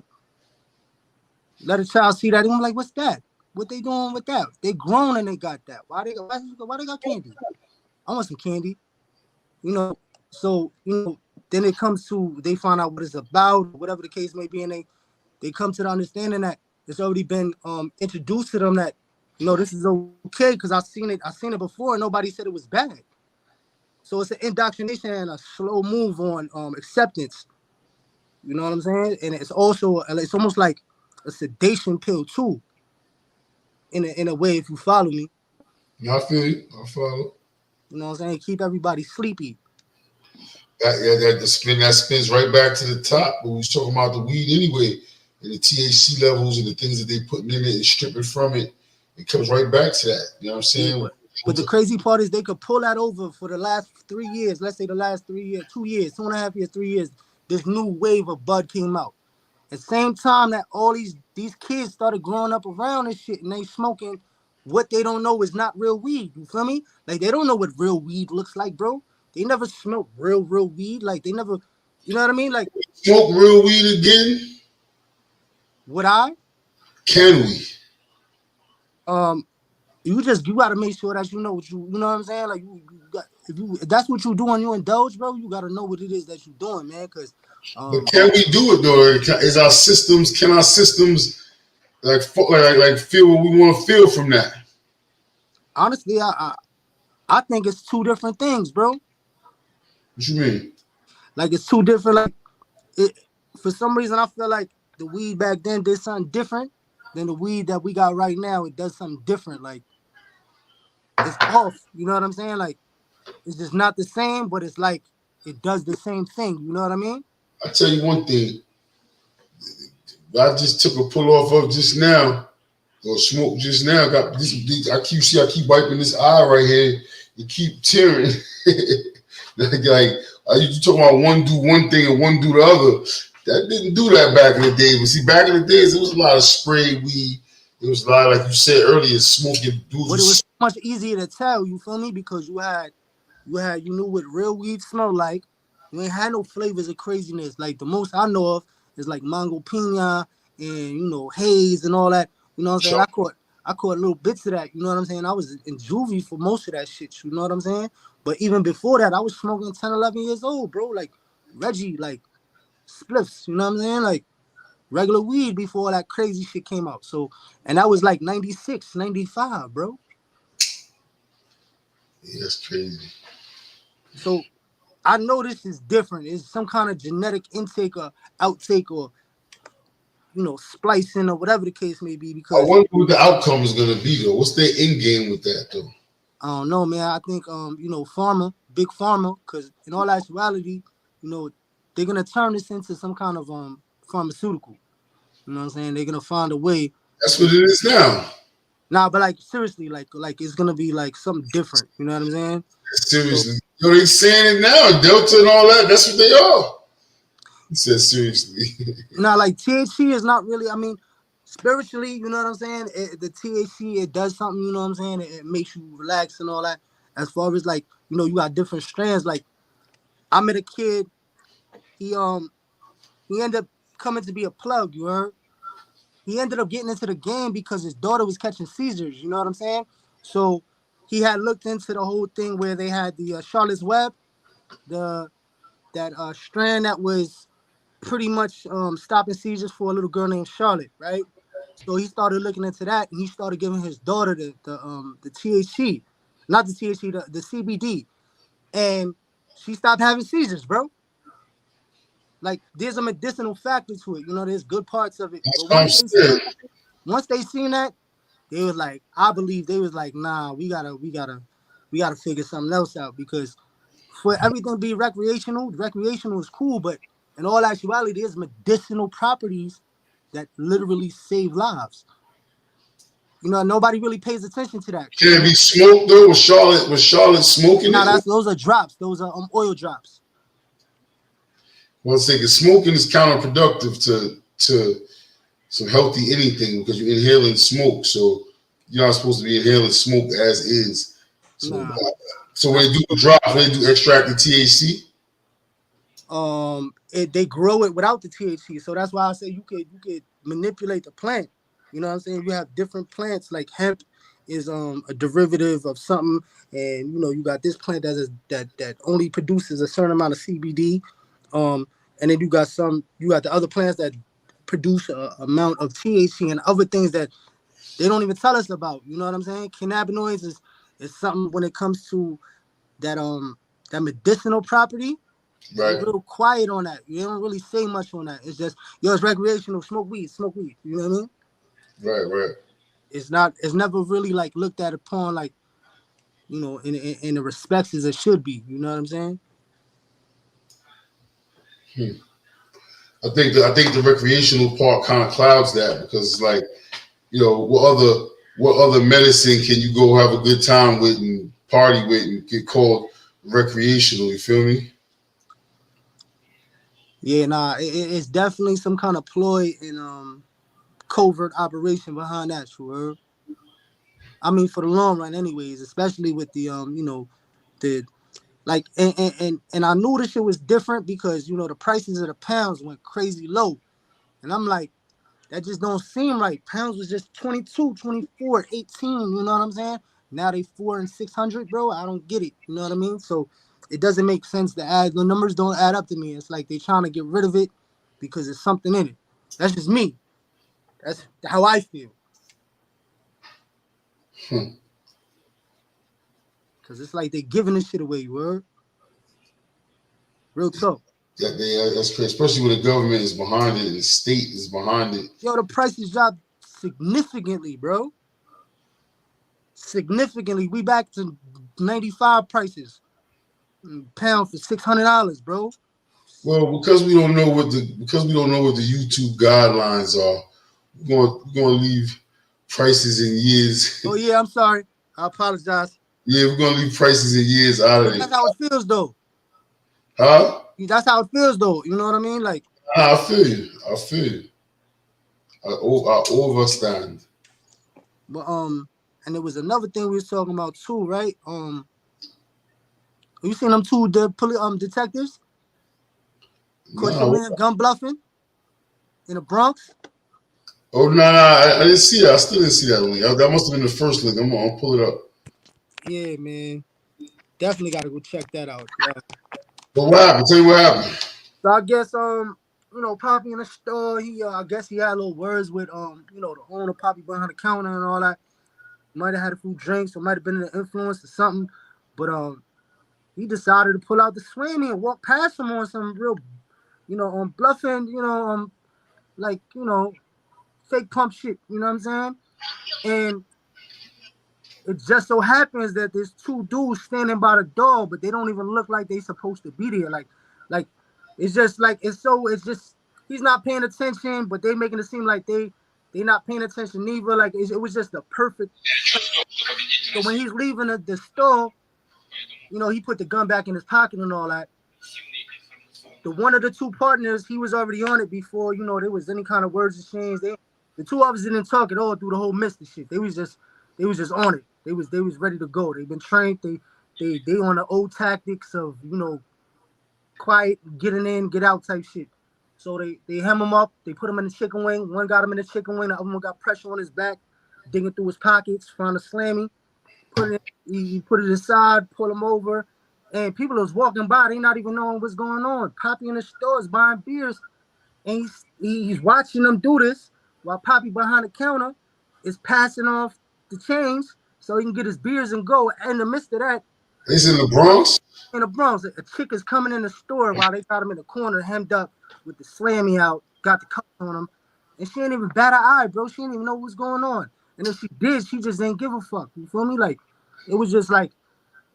let a child see that and I'm like, what's that? What they doing with that? They grown and they got that. Why they got candy? I want some candy. You know, so you know, then it comes to they find out what it's about, whatever the case may be, and they come to the understanding that it's already been introduced to them that, you know, this is okay because I seen it before and nobody said it was bad. So it's an indoctrination and a slow move on acceptance. You know what I'm saying? And it's also it's almost like a sedation pill too, in a way, if you follow me. I feel you. I follow. You know what I'm saying? Keep everybody sleepy. That spins right back to the top. But we was talking about the weed anyway, and the THC levels and the things that they putting in it and stripping from it. It comes right back to that. You know what I'm saying? But the crazy part is they could pull that over for the last 3 years. Let's say the last 3 years, 2 years, 2.5 years, 3 years. This new wave of bud came out. At the same time that all these kids started growing up around this shit and they smoking what they don't know is not real weed. You feel me? Like they don't know what real weed looks like, bro. They never smoked real weed. Like they never, you know what I mean? Like Smoke real weed again? would I? Can we? You gotta make sure that you know what I'm saying? Like you got if that's what you doing, you indulge, bro, you gotta know what it is that you're doing, man. Cause But can we do it though? Can our systems like feel what we want to feel from that? honestly, I think it's two different things, bro. What you mean? Like it's two different. Like it for some reason, I feel like the weed back then did something different than the weed that we got right now. It does something different. Like it's off. You know what I'm saying? Like it's just not the same, but it's like it does the same thing. You know what I mean? I tell you one thing. I just took a pull off of just now, or smoke just now. Got this. I keep wiping this eye right here. You keep tearing. like you talking about one do one thing and one do the other. That didn't do that back in the day. But see, back in the days, it was a lot of spray weed. It was a lot, like you said earlier, smoking dudes. But it was much easier to tell. You feel me? Because you knew what real weed smelled like. You ain't had no flavors of craziness. Like the most I know of is like mango pina and haze and all that. You know what I'm saying? Sure. I caught little bits of that. You know what I'm saying? I was in juvie for most of that shit. You know what I'm saying? But even before that, I was smoking 10, 11 years old, bro. Like Reggie, like spliffs. You know what I'm saying? Like regular weed before all that crazy shit came out. So, and that was like 96, 95, bro. Yeah, that's crazy. So I know this is different. It's some kind of genetic intake or outtake or, splicing or whatever the case may be. I Because wonder what the outcome is going to be, though. What's their end game with that, though? I don't know, man. I think, big pharma, because in all actuality, they're going to turn this into some kind of pharmaceutical. You know what I'm saying? They're going to find a way. That's what it is now. Nah, but like seriously, like it's going to be like something different. You know what I'm saying? Seriously. They saying it now. Delta and all that. That's what they are. He said seriously. Now, like THC is not really, spiritually, you know what I'm saying? The THC, it does something, you know what I'm saying? It makes you relax and all that. As far as like, you got different strands. Like I met a kid, he ended up coming to be a plug, you heard? he ended up getting into the game because his daughter was catching seizures. You know what I'm saying? So he had looked into the whole thing where they had the Charlotte's Web, that strand that was pretty much stopping seizures for a little girl named Charlotte, right? So he started looking into that, and he started giving his daughter the THC, not the THC, the CBD, and she stopped having seizures, bro. Like there's a medicinal factor to it, you know. There's good parts of it, That's but what I'm saying. once they seen that, they was like, I believe they was like, nah, we gotta figure something else out because for everything to be recreational is cool, but in all actuality, there's medicinal properties that literally save lives. You know, nobody really pays attention to that. Can it be smoked though? Was Charlotte smoking Nah, it? those are drops. Those are oil drops. Well, I'm saying smoking is counterproductive to some healthy anything because you're inhaling smoke. So you're not supposed to be inhaling smoke as is. So, Nah. so when they do the drops, when they do extract the THC, they grow it without the THC. So that's why I say you could manipulate the plant. You know what I'm saying? You have different plants like hemp is a derivative of something, and you know you got this plant that only produces a certain amount of CBD. And then you got the other plants that produce a amount of THC and other things that they don't even tell us about. You know what I'm saying? Cannabinoids is something when it comes to that medicinal property. right? You're real quiet on that. You don't really say much on that. It's just it's recreational. Smoke weed. You know what I mean? Right. It's never really like looked at upon like, you know, in the respects as it should be. You know what I'm saying? I think the recreational part kind of clouds that because it's like, you know, what other medicine can you go have a good time with and party with and get called recreational? You feel me? Yeah, nah, it's definitely some kind of ploy and covert operation behind that. Sure. I mean, for the long run, anyways, especially with the you know, the like, and I knew this shit was different because you know the prices of the pounds went crazy low, and I'm like, that just don't seem right. Pounds was just 22, 24, 18. You know what I'm saying? Now they 400 and 600, bro. I don't get it. You know what I mean? So it doesn't make sense to add. The numbers don't add up to me. It's like they trying to get rid of it because there's something in it. That's just me. That's how I feel. Cause it's like they giving this shit away, word. Real talk. That's crazy, especially when the government is behind it and the state is behind it. Yo, the prices dropped significantly, bro. Significantly. We back to 95 prices. Pound for $600, bro. Well, because we don't know what the YouTube guidelines are, we're gonna leave prices in years. Oh yeah, I'm sorry. I apologize. Yeah, we're gonna leave prices in years out of it. That's how it feels though. Huh? That's how it feels though. You know what I mean? Like I feel you. I overstand. But and there was another thing we was talking about too, right? You seen them two detectives? Caught your man gun bluffing in the Bronx. Oh no, I didn't see that. I still didn't see that link. That must have been the first link. I'll pull it up. Yeah, man. Definitely gotta go check that out. Yeah. But what happened? Tell me what happened. So I guess you know, Poppy in the store, he I guess he had little words with you know, the owner, Poppy behind the counter and all that. Might have had a few drinks or might have been an influence or something. But he decided to pull out the swammy and walk past him on some real, you know, bluffing, you know, like, you know, fake pump shit, you know what I'm saying? And it just so happens that there's two dudes standing by the door, but they don't even look like they supposed to be there. Like it's just like it's just he's not paying attention, but they making it seem like they not paying attention either. Like it was just the perfect. So when he's leaving the store, you know, he put the gun back in his pocket and all that. The one of the two partners, he was already on it before, you know, there was any kind of words exchanged. The two of us didn't talk at all through the whole mist of shit. They was just on it. They was ready to go. They've been trained. They on the old tactics of, you know, quiet, getting in, get out type shit. So they hem him up. They put him in the chicken wing. One got him in the chicken wing. The other one got pressure on his back, digging through his pockets, found a slammy. He put it aside, pull him over, and people was walking by. They not even knowing what's going on. Poppy in the stores buying beers, and he's watching them do this while Poppy behind the counter is passing off the change so he can get his beers and go. In the midst of that, He's in the Bronx. in the Bronx, a chick is coming in the store while they got him in the corner, hemmed up with the slammy out, got the cuffs on him, and she ain't even bat an eye, bro. She didn't even know what's going on. And if she did, she just didn't give a fuck. You feel me? Like, it was just like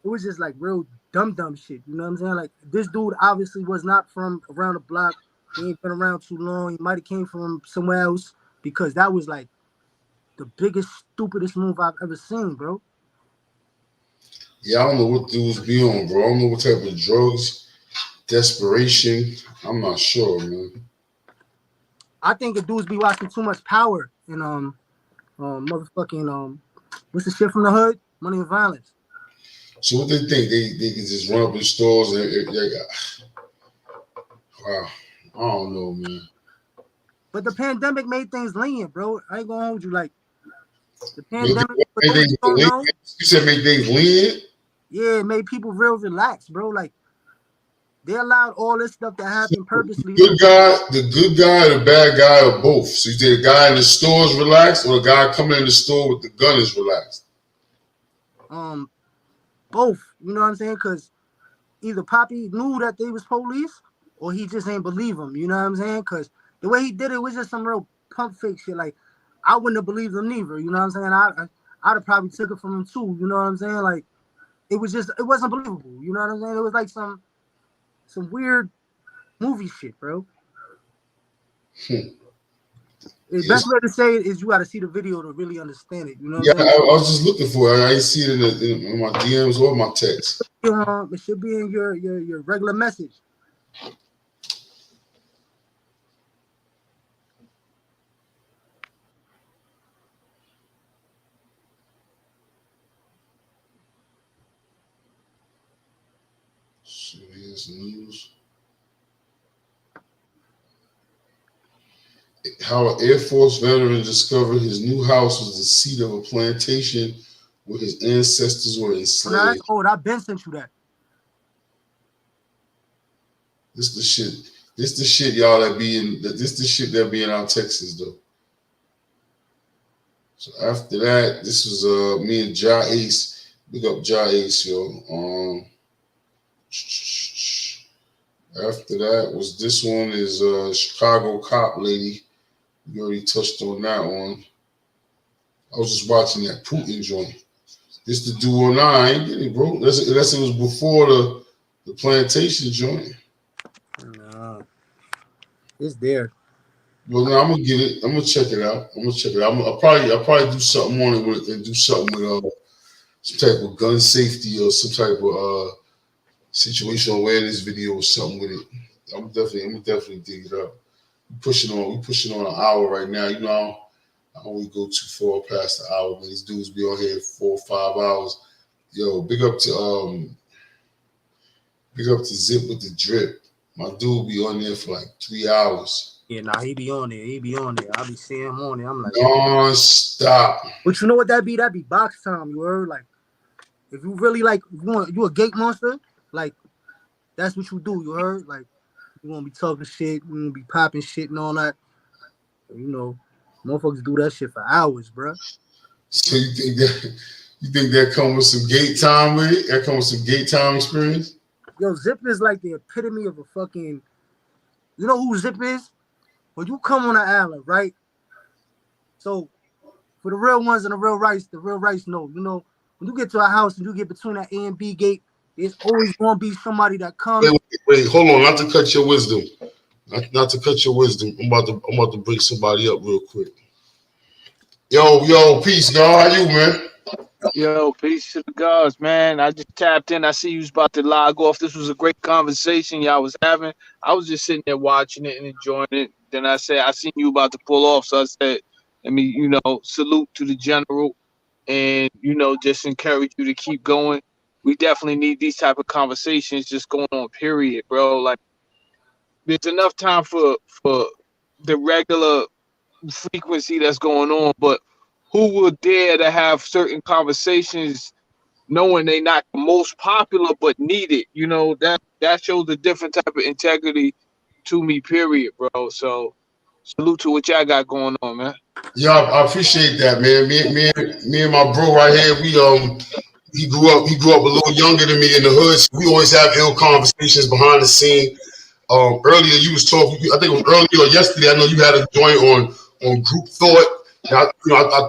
real dumb shit. You know what I'm saying? Like, this dude obviously was not from around the block. He ain't been around too long. He might have came from somewhere else, because that was like the biggest, stupidest move I've ever seen, bro. Yeah, I don't know what dudes be on, bro. I don't know what type of drugs, desperation. I'm not sure, man. I think the dudes be watching too much Power and motherfucking what's the shit from the hood? Money and Violence. So what they think? They can just run up in stores and wow. I don't know, man. But the pandemic made things lenient, bro. I ain't gonna hold you. Like, the Make pandemic, things lenient? You said make things lenient? yeah, it made people real relaxed, bro. Like, they allowed all this stuff to happen purposely. The good guy, the bad guy, or both. So you say the guy in the store is relaxed, or the guy coming in the store with the gun is relaxed? Both. You know what I'm saying? Because either Poppy knew that they was police, or he just ain't believe them. You know what I'm saying? Because the way he did it was just some real pump fake shit. Like, I wouldn't have believed him neither. You know what I'm saying? I'd have probably took it from him too. You know what I'm saying? Like, it wasn't believable. You know what I'm saying? It was like some weird movie shit, bro. The best way to say it is you got to see the video to really understand it. You know what I'm saying? I was just looking for it. I didn't see it in my DMs or my text. It should be in your regular message. CBS News. How an Air Force veteran discovered his new house was the seat of a plantation where his ancestors were enslaved. Now, that's old. I've been sent you that. This the shit. This the shit, y'all, that be in. This the shit that be in our Texas, though. So after that, this was me and Ja Ace. Big up Ja Ace, yo. After that was this one is Chicago cop lady. We already touched on that one. I was just watching that Putin joint. This the duo 9. I ain't getting it, bro. Unless it was before the plantation joint. Nah, it's there. Well, no, I'm gonna get it. I'm gonna check it out. I'll probably do something on it with, and do something with some type of gun safety or some type of situational awareness video or something with it. I'm definitely dig it up. We pushing on an hour right now. You know, I don't really go too far past the hour. When these dudes be on here 4 or 5 hours. Yo, big up to Zip with the Drip. My dude be on there for like 3 hours. Yeah, nah, he be on there. I be seeing him on there. I'm like, non-stop. But you know what that be? That be box time. You heard? Like, if you really like, you a gate monster. Like, that's what you do. You heard? Like, you gonna be talking shit. You gonna be popping shit and all that. You know, motherfuckers do that shit for hours, bro. So you think that come with some gate time with it? That come with some gate time experience? Yo, Zip is like the epitome of a fucking. You know who Zip is? When you come on an island, right? So, for the real ones and the real rights know. You know, when you get to a house and you get between that A and B gate, there's always gonna be somebody that comes. Wait, hold on, not to cut your wisdom. Not to cut your wisdom. I'm about to bring somebody up real quick. Yo, peace, God. How you, man? Yo, peace to the gods, man. I just tapped in. I see you was about to log off. This was a great conversation y'all was having. I was just sitting there watching it and enjoying it. Then I said, I seen you about to pull off. So I said, let me, salute to the general and, just encourage you to keep going. We definitely need these type of conversations just going on, period, bro. Like, there's enough time for the regular frequency that's going on, but who will dare to have certain conversations knowing they not the most popular but needed? You know, that shows a different type of integrity to me, period, bro. So salute to what y'all got going on, man. Yeah, I appreciate that, man. Me and my bro right here, he grew up a little younger than me in the hood. So we always have ill conversations behind the scene. Earlier you was talking, I think it was earlier or yesterday, I know you had a joint on group thought. And I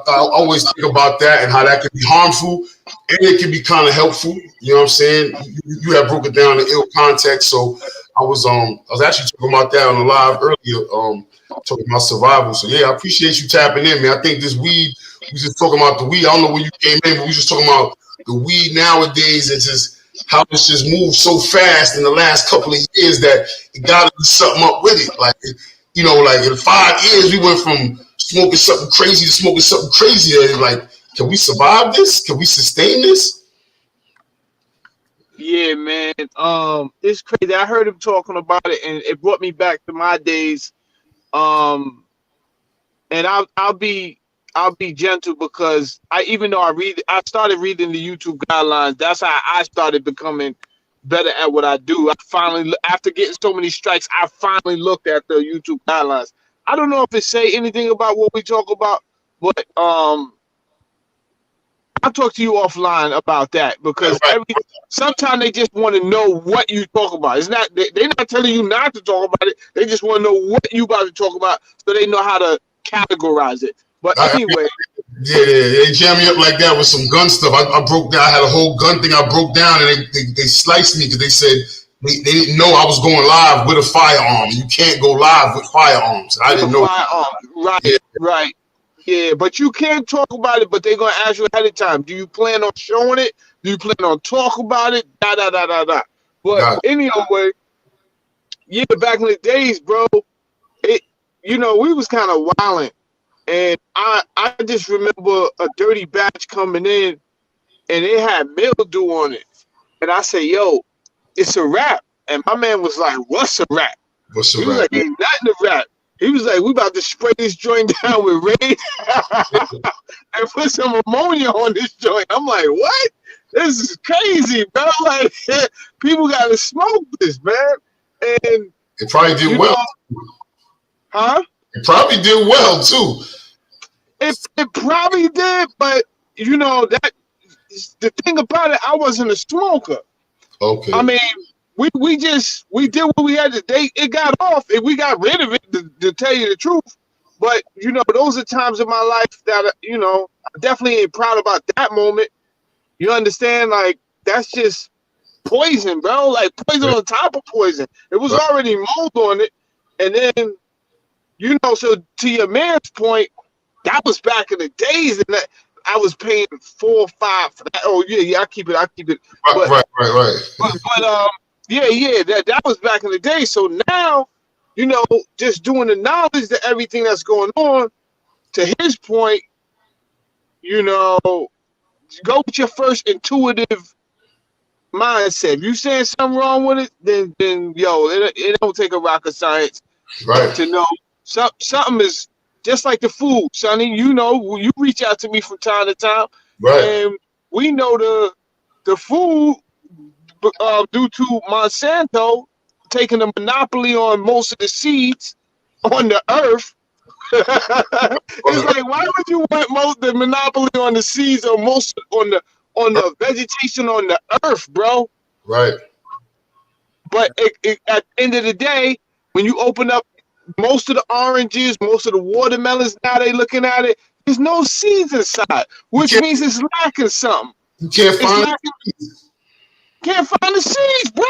always think about that and how that can be harmful and it can be kind of helpful. You know what I'm saying? You have broken down the ill context. So I was actually talking about that on the live earlier, talking about survival. So yeah, I appreciate you tapping in, man. I think this weed, we just talking about the weed. I don't know when you came in, but we just talking about the weed nowadays. It's just how it's just moved so fast in the last couple of years that it got to do something up with it. Like, you know, like in 5 years, we went from smoking something crazy to smoking something crazier. Like, can we survive this? Can we sustain this? Yeah, man. It's crazy. I heard him talking about it, and it brought me back to my days. And I'll be gentle because even though I started reading the YouTube guidelines. That's how I started becoming better at what I do. I finally, after getting so many strikes, I finally looked at the YouTube guidelines. I don't know if it say anything about what we talk about, but I'll talk to you offline about that because sometimes they just want to know what you talk about. It's not they're not telling you not to talk about it. They just want to know what you about to talk about so they know how to categorize it. But anyway. Yeah, they jammed me up like that with some gun stuff. I broke down. I had a whole gun thing I broke down, and they sliced me because they said they didn't know I was going live with a firearm. You can't go live with firearms. I didn't know. Right, yeah. Right. Yeah, but you can talk about it, but they're going to ask you ahead of time. Do you plan on showing it? Do you plan on talk about it? But anyway, yeah, back in the days, bro, we was kind of wilding. And I just remember a dirty batch coming in, and it had mildew on it. And I said, yo, it's a wrap. And my man was like, what's a wrap? What's a he wrap? was like, ain't nothing to wrap. He was like, we about to spray this joint down with Raid and put some ammonia on this joint. I'm like, what? This is crazy, bro. Like, people got to smoke this, man. And it probably did well. Huh? It probably did well, too. It probably did, but, that the thing about it, I wasn't a smoker. Okay. I mean, we did what we had to. It got off, and we got rid of it. To tell you the truth, but those are times in my life that I definitely ain't proud about that moment. You understand? Like that's just poison, bro. Like poison on top of poison. It was already mold on it, and then So to your man's point, that was back in the days, and I was paying $4 or $5 for that. Oh yeah, I keep it. But, right. But yeah, that was back in the day. So now, just doing the knowledge to everything that's going on, to his point, go with your first intuitive mindset. If you saying something wrong with it, then it don't take a rocket science to know something is just like the food, Sonny. You reach out to me from time to time, and we know the food. Due to Monsanto taking a monopoly on most of the seeds on the earth, it's like, why would you want the monopoly on the seeds or most on the vegetation on the earth, bro? Right. But at the end of the day, when you open up most of the oranges, most of the watermelons, now they looking at it, there's no seeds inside, which means it's lacking something. You can't find Can't find the seeds, bro.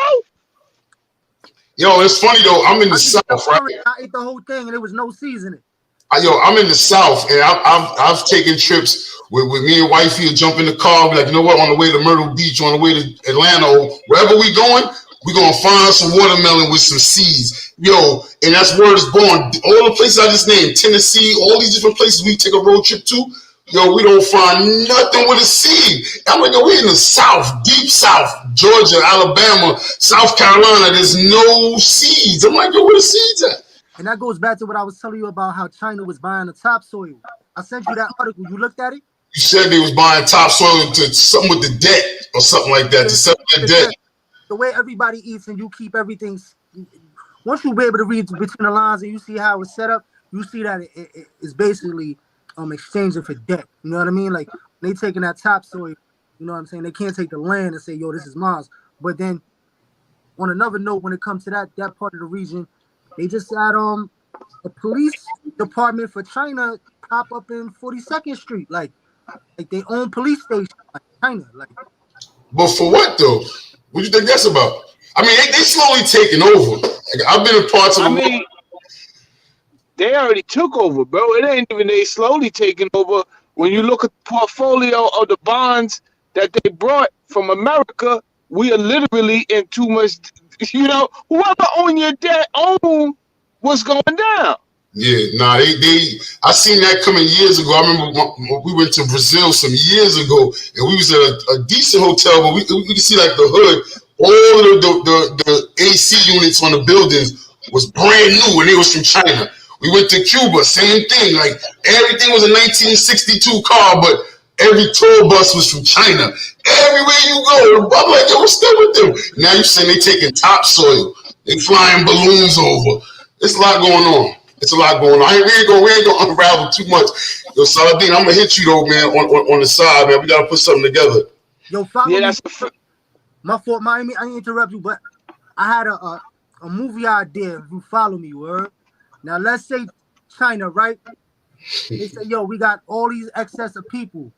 Yo, it's funny though. I'm in the South, right? I ate the whole thing and there was no seasoning. I'm in the South, and I've taken trips with me and wifey jump in the car, be like, you know what? On the way to Myrtle Beach, on the way to Atlanta, wherever we going, we're gonna find some watermelon with some seeds. Yo, and that's where it's born. All the places I just named, Tennessee, all these different places we take a road trip to, yo, we don't find nothing with a seed. I'm like, yo, we in the South, deep South, Georgia, Alabama, South Carolina. There's no seeds. I'm like, yo, where the seeds at? And that goes back to what I was telling you about how China was buying the topsoil. I sent you that article. You looked at it? You said they was buying topsoil to something with the debt or something like that, to settle their debt. The way everybody eats and you keep everything, once you be able to read between the lines and you see how it's set up, you see that it is basically exchanging for debt. You know what I mean? Like they taking that topsoil, you know what I'm saying? They can't take the land and say, yo, this is mine. But then on another note, when it comes to that part of the region, they just had a police department for China pop up in 42nd Street, like they own police station, like China, like. But for what though? What do you think that's about? I mean, they slowly taking over. Like, I've been in parts of the world. They already took over, bro. It ain't even they slowly taking over. When you look at the portfolio of the bonds that they brought from America, we are literally in too much. You know, whoever own your debt own what's going down. Yeah, nah, I seen that coming years ago. I remember we went to Brazil some years ago, and we was at a decent hotel, but we could see like the hood, all of the AC units on the buildings was brand new, and they was from China. We went to Cuba, same thing. Like everything was a 1962 car, but every tour bus was from China. Everywhere you go, I'm like, yo, what's up with them? Now you saying they taking topsoil, they flying balloons over. It's a lot going on. It's a lot going on. We ain't gonna unravel too much. Yo, Saladin, I'm gonna hit you though, man, on the side, man. We gotta put something together. Yo, follow me. My fault, Miami. I didn't interrupt you, but I had a movie idea. If you follow me, word. Now let's say China, right? They say, yo, we got all these excess of people.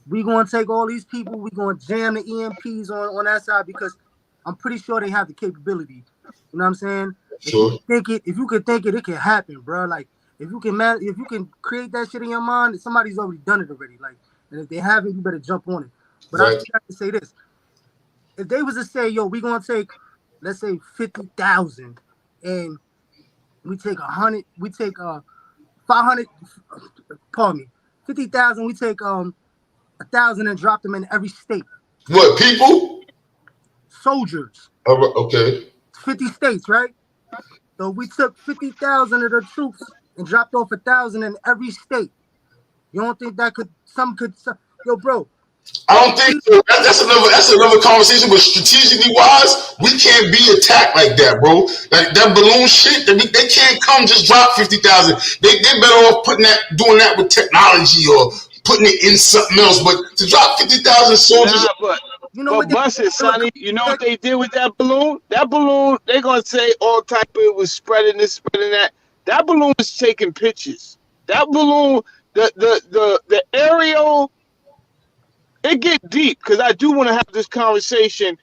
We gonna take all these people. We gonna jam the EMPs on that side because I'm pretty sure they have the capability. You know what I'm saying? Sure. If you can think it, it can happen, bro. Like if you can create that shit in your mind, somebody's already done it already. Like, and if they haven't, you better jump on it. But right. I have to say this: if they was to say, yo, we gonna take, let's say 50,000, and we take 100, we take 500. Pardon me, 50,000. We take 1,000 and drop them in every state. What people? Soldiers. Okay. 50 states, right? So we took 50,000 of the troops and dropped off 1,000 in every state. You don't think that could? Yo, bro. I don't think so. That's another conversation. But strategically wise, we can't be attacked like that, bro. Like that balloon shit, they can't come just drop 50,000. They better off doing that with technology or putting it in something else. But to drop 50,000 soldiers. You know but Busted, Sonny, you know what they did with that balloon? That balloon, they're gonna say all type of it was spreading this, spreading that. That balloon was taking pictures. That balloon, the aerial, it get deep because I do want to have this conversation,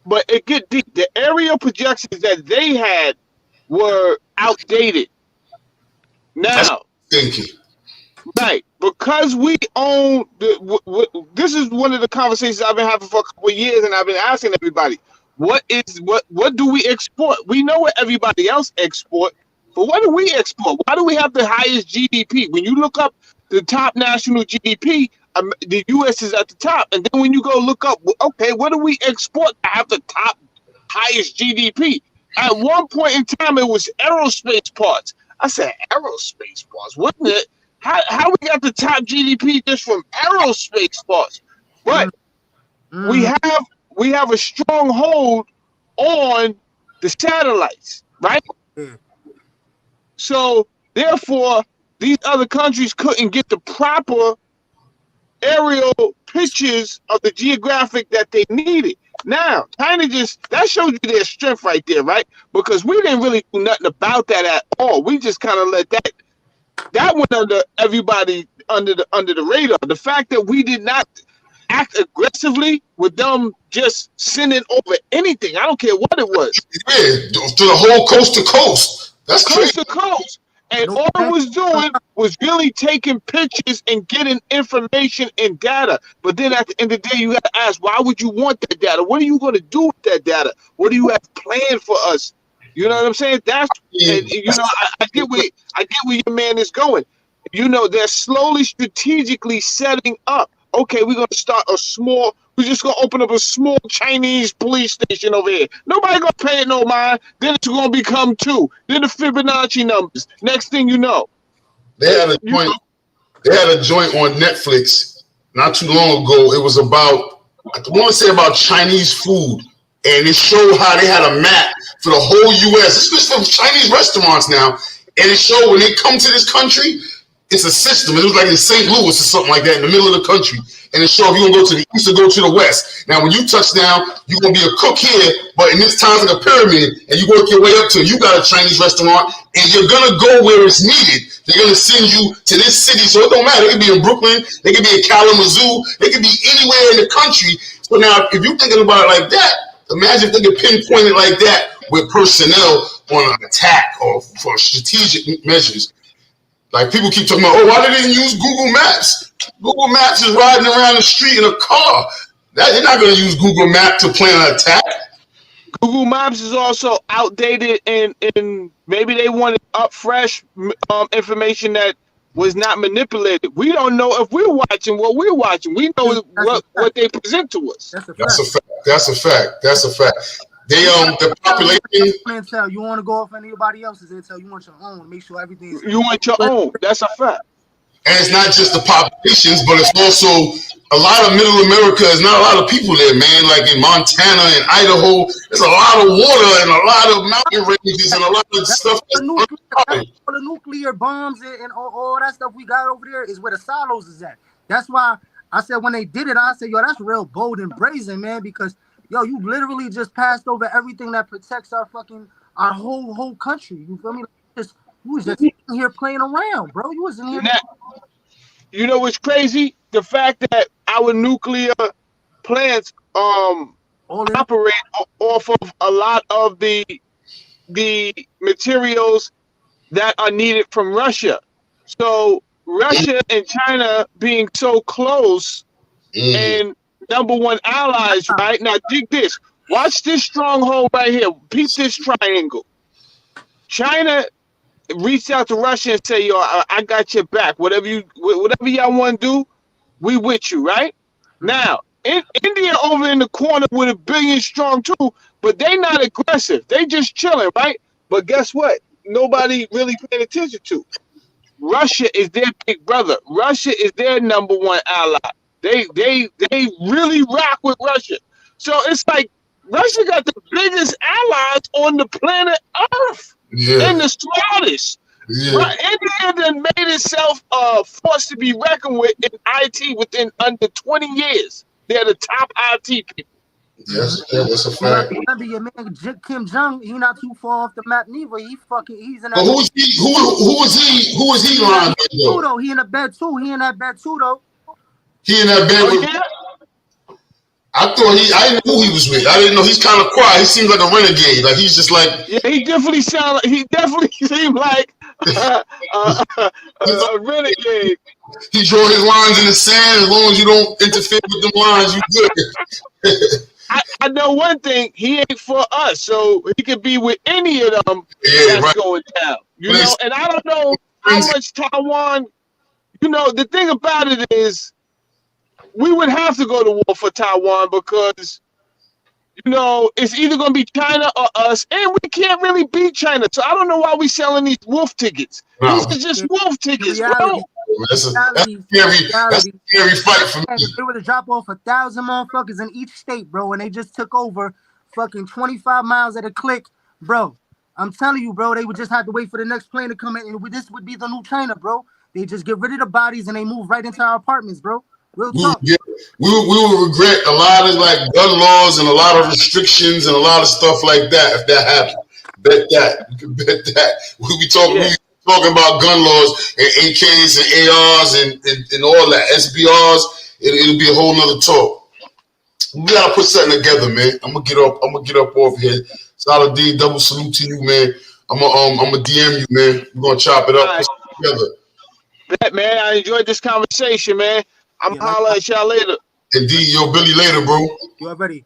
but it get deep. The aerial projections that they had were outdated. Now, thank you. Right, because we own this is one of the conversations I've been having for a couple of years, and I've been asking everybody, what do we export? We know what everybody else export, but what do we export? Why do we have the highest GDP? When you look up the top national GDP, the U.S. is at the top, and then when you go look up, okay, what do we export to have the top highest GDP? At one point in time, it was aerospace parts. I said aerospace parts, wasn't it? How we got the top GDP just from aerospace parts? But we have a strong hold on the satellites, right? So therefore, these other countries couldn't get the proper aerial pictures of the geographic that they needed. Now, China that shows you their strength right there, right? Because we didn't really do nothing about that at all. We just kind of let that went under everybody under the radar. The fact that we did not act aggressively with them just sending over anything, I don't care what it was. Yeah, to the whole coast to coast. That's coast crazy. to coast. And all it was doing was really taking pictures and getting information and data. But then at the end of the day, you got to ask, why would you want that data? What are you going to do with that data? What do you have planned for us? You know what I'm saying? And, you know, I get where your man is going. they're slowly, strategically setting up. Okay, we're gonna start we're just gonna open up a small Chinese police station over here. Nobody gonna pay it no mind. Then it's gonna become 2. Then the Fibonacci numbers. Next thing you know, They had a joint. They had a joint on Netflix not too long ago. It was about, I want to say about Chinese food, and it showed how they had a map for the whole U.S. This is for Chinese restaurants now, and it showed when they come to this country, it's a system. It was like in St. Louis or something like that in the middle of the country. And it showed if you're going to go to the east or go to the west. Now, when you touch down, you're going to be a cook here, but in this time, like a pyramid, and you work your way up to it. You got a Chinese restaurant, and you're going to go where it's needed. They're going to send you to this city, so it don't matter. It could be in Brooklyn. They could be in Kalamazoo. They could be anywhere in the country. So now, if you're thinking about it like that, imagine if they could pinpoint it like that with personnel on an attack or for strategic measures. Like people keep talking about, oh, why didn't they use Google Maps? Google Maps is riding around the street in a car. They're not going to use Google Maps to plan an attack. Google Maps is also outdated, and maybe they wanted up fresh information that was not manipulated. We don't know if we're watching what we're watching. We know what they present to us. That's a fact. That's a fact. They the population. Intel, you want to go off anybody else's intel? You want your own. Make sure everything is. You want your own. That's a fact. And it's not just the populations, but it's also a lot of Middle America. There's not a lot of people there, man. Like in Montana and Idaho, there's a lot of water and a lot of mountain ranges and a lot of stuff. All the nuclear bombs and all that stuff we got over there is where the silos is at. That's why I said when they did it, I said, yo, that's real bold and brazen, man, because yo, you literally just passed over everything that protects our whole country. You feel me? You was just here playing around, bro. You wasn't here. Now, you know what's crazy? The fact that our nuclear plants operate off of a lot of the materials that are needed from Russia. So Russia and China being so close and number one allies, right? Now dig this. Watch this stronghold right here. Peep this triangle. China reached out to Russia and say, yo, I got your back. Whatever y'all want to do, we with you, right? Now, India over in the corner with 1 billion strong too, but they not aggressive. They just chilling, right? But guess what? Nobody really paying attention to. Russia is their big brother. Russia is their number one ally. They really rock with Russia. So it's like Russia got the biggest allies on the planet Earth. Yeah. And the smartest. Yeah. Right? India then made itself a force to be reckoned with in IT within under 20 years. They're the top IT people. Yes, that's a fact. Remember your man Kim Jong, he not too far off the map neither. He's in that. But who was he lying with though? He in a bed too. He in that bed too though. He in that bed with. Yeah? I didn't know who he was with. I didn't know. He's kind of quiet. He seems like a renegade. Like he's just like. Yeah, he definitely seemed like a renegade. He draw his lines in the sand. As long as you don't interfere with them lines, you good. I know one thing. He ain't for us, so he could be with any of them. Yeah, that's right. going down. You know, and I don't know how much Taiwan. You know, the thing about it is, we would have to go to war for Taiwan because, you know, it's either going to be China or us, and we can't really beat China. So I don't know why we selling these wolf tickets. No. These are just wolf tickets, Reality. bro. That's a scary fight for me. If they were to drop off 1,000 motherfuckers in each state, bro, and they just took over fucking 25 miles at a click, bro, I'm telling you, bro, they would just have to wait for the next plane to come in, and this would be the new China, bro. They just get rid of the bodies and they move right into our apartments, bro. Real talk. We will regret a lot of like gun laws and a lot of restrictions and a lot of stuff like that if that happened. Bet that. You can bet that. We be talking about gun laws and AKs and ARs and all that, SBRs. It'll be a whole nother talk. We gotta put something together, man. I'm gonna get up off here. Solid D, double salute to you, man. I'm gonna DM you, man. We're gonna chop it up, put something together. Bet, man. I enjoyed this conversation, man. I'm holler at y'all later. Indeed, yo, Billy later, bro. You already.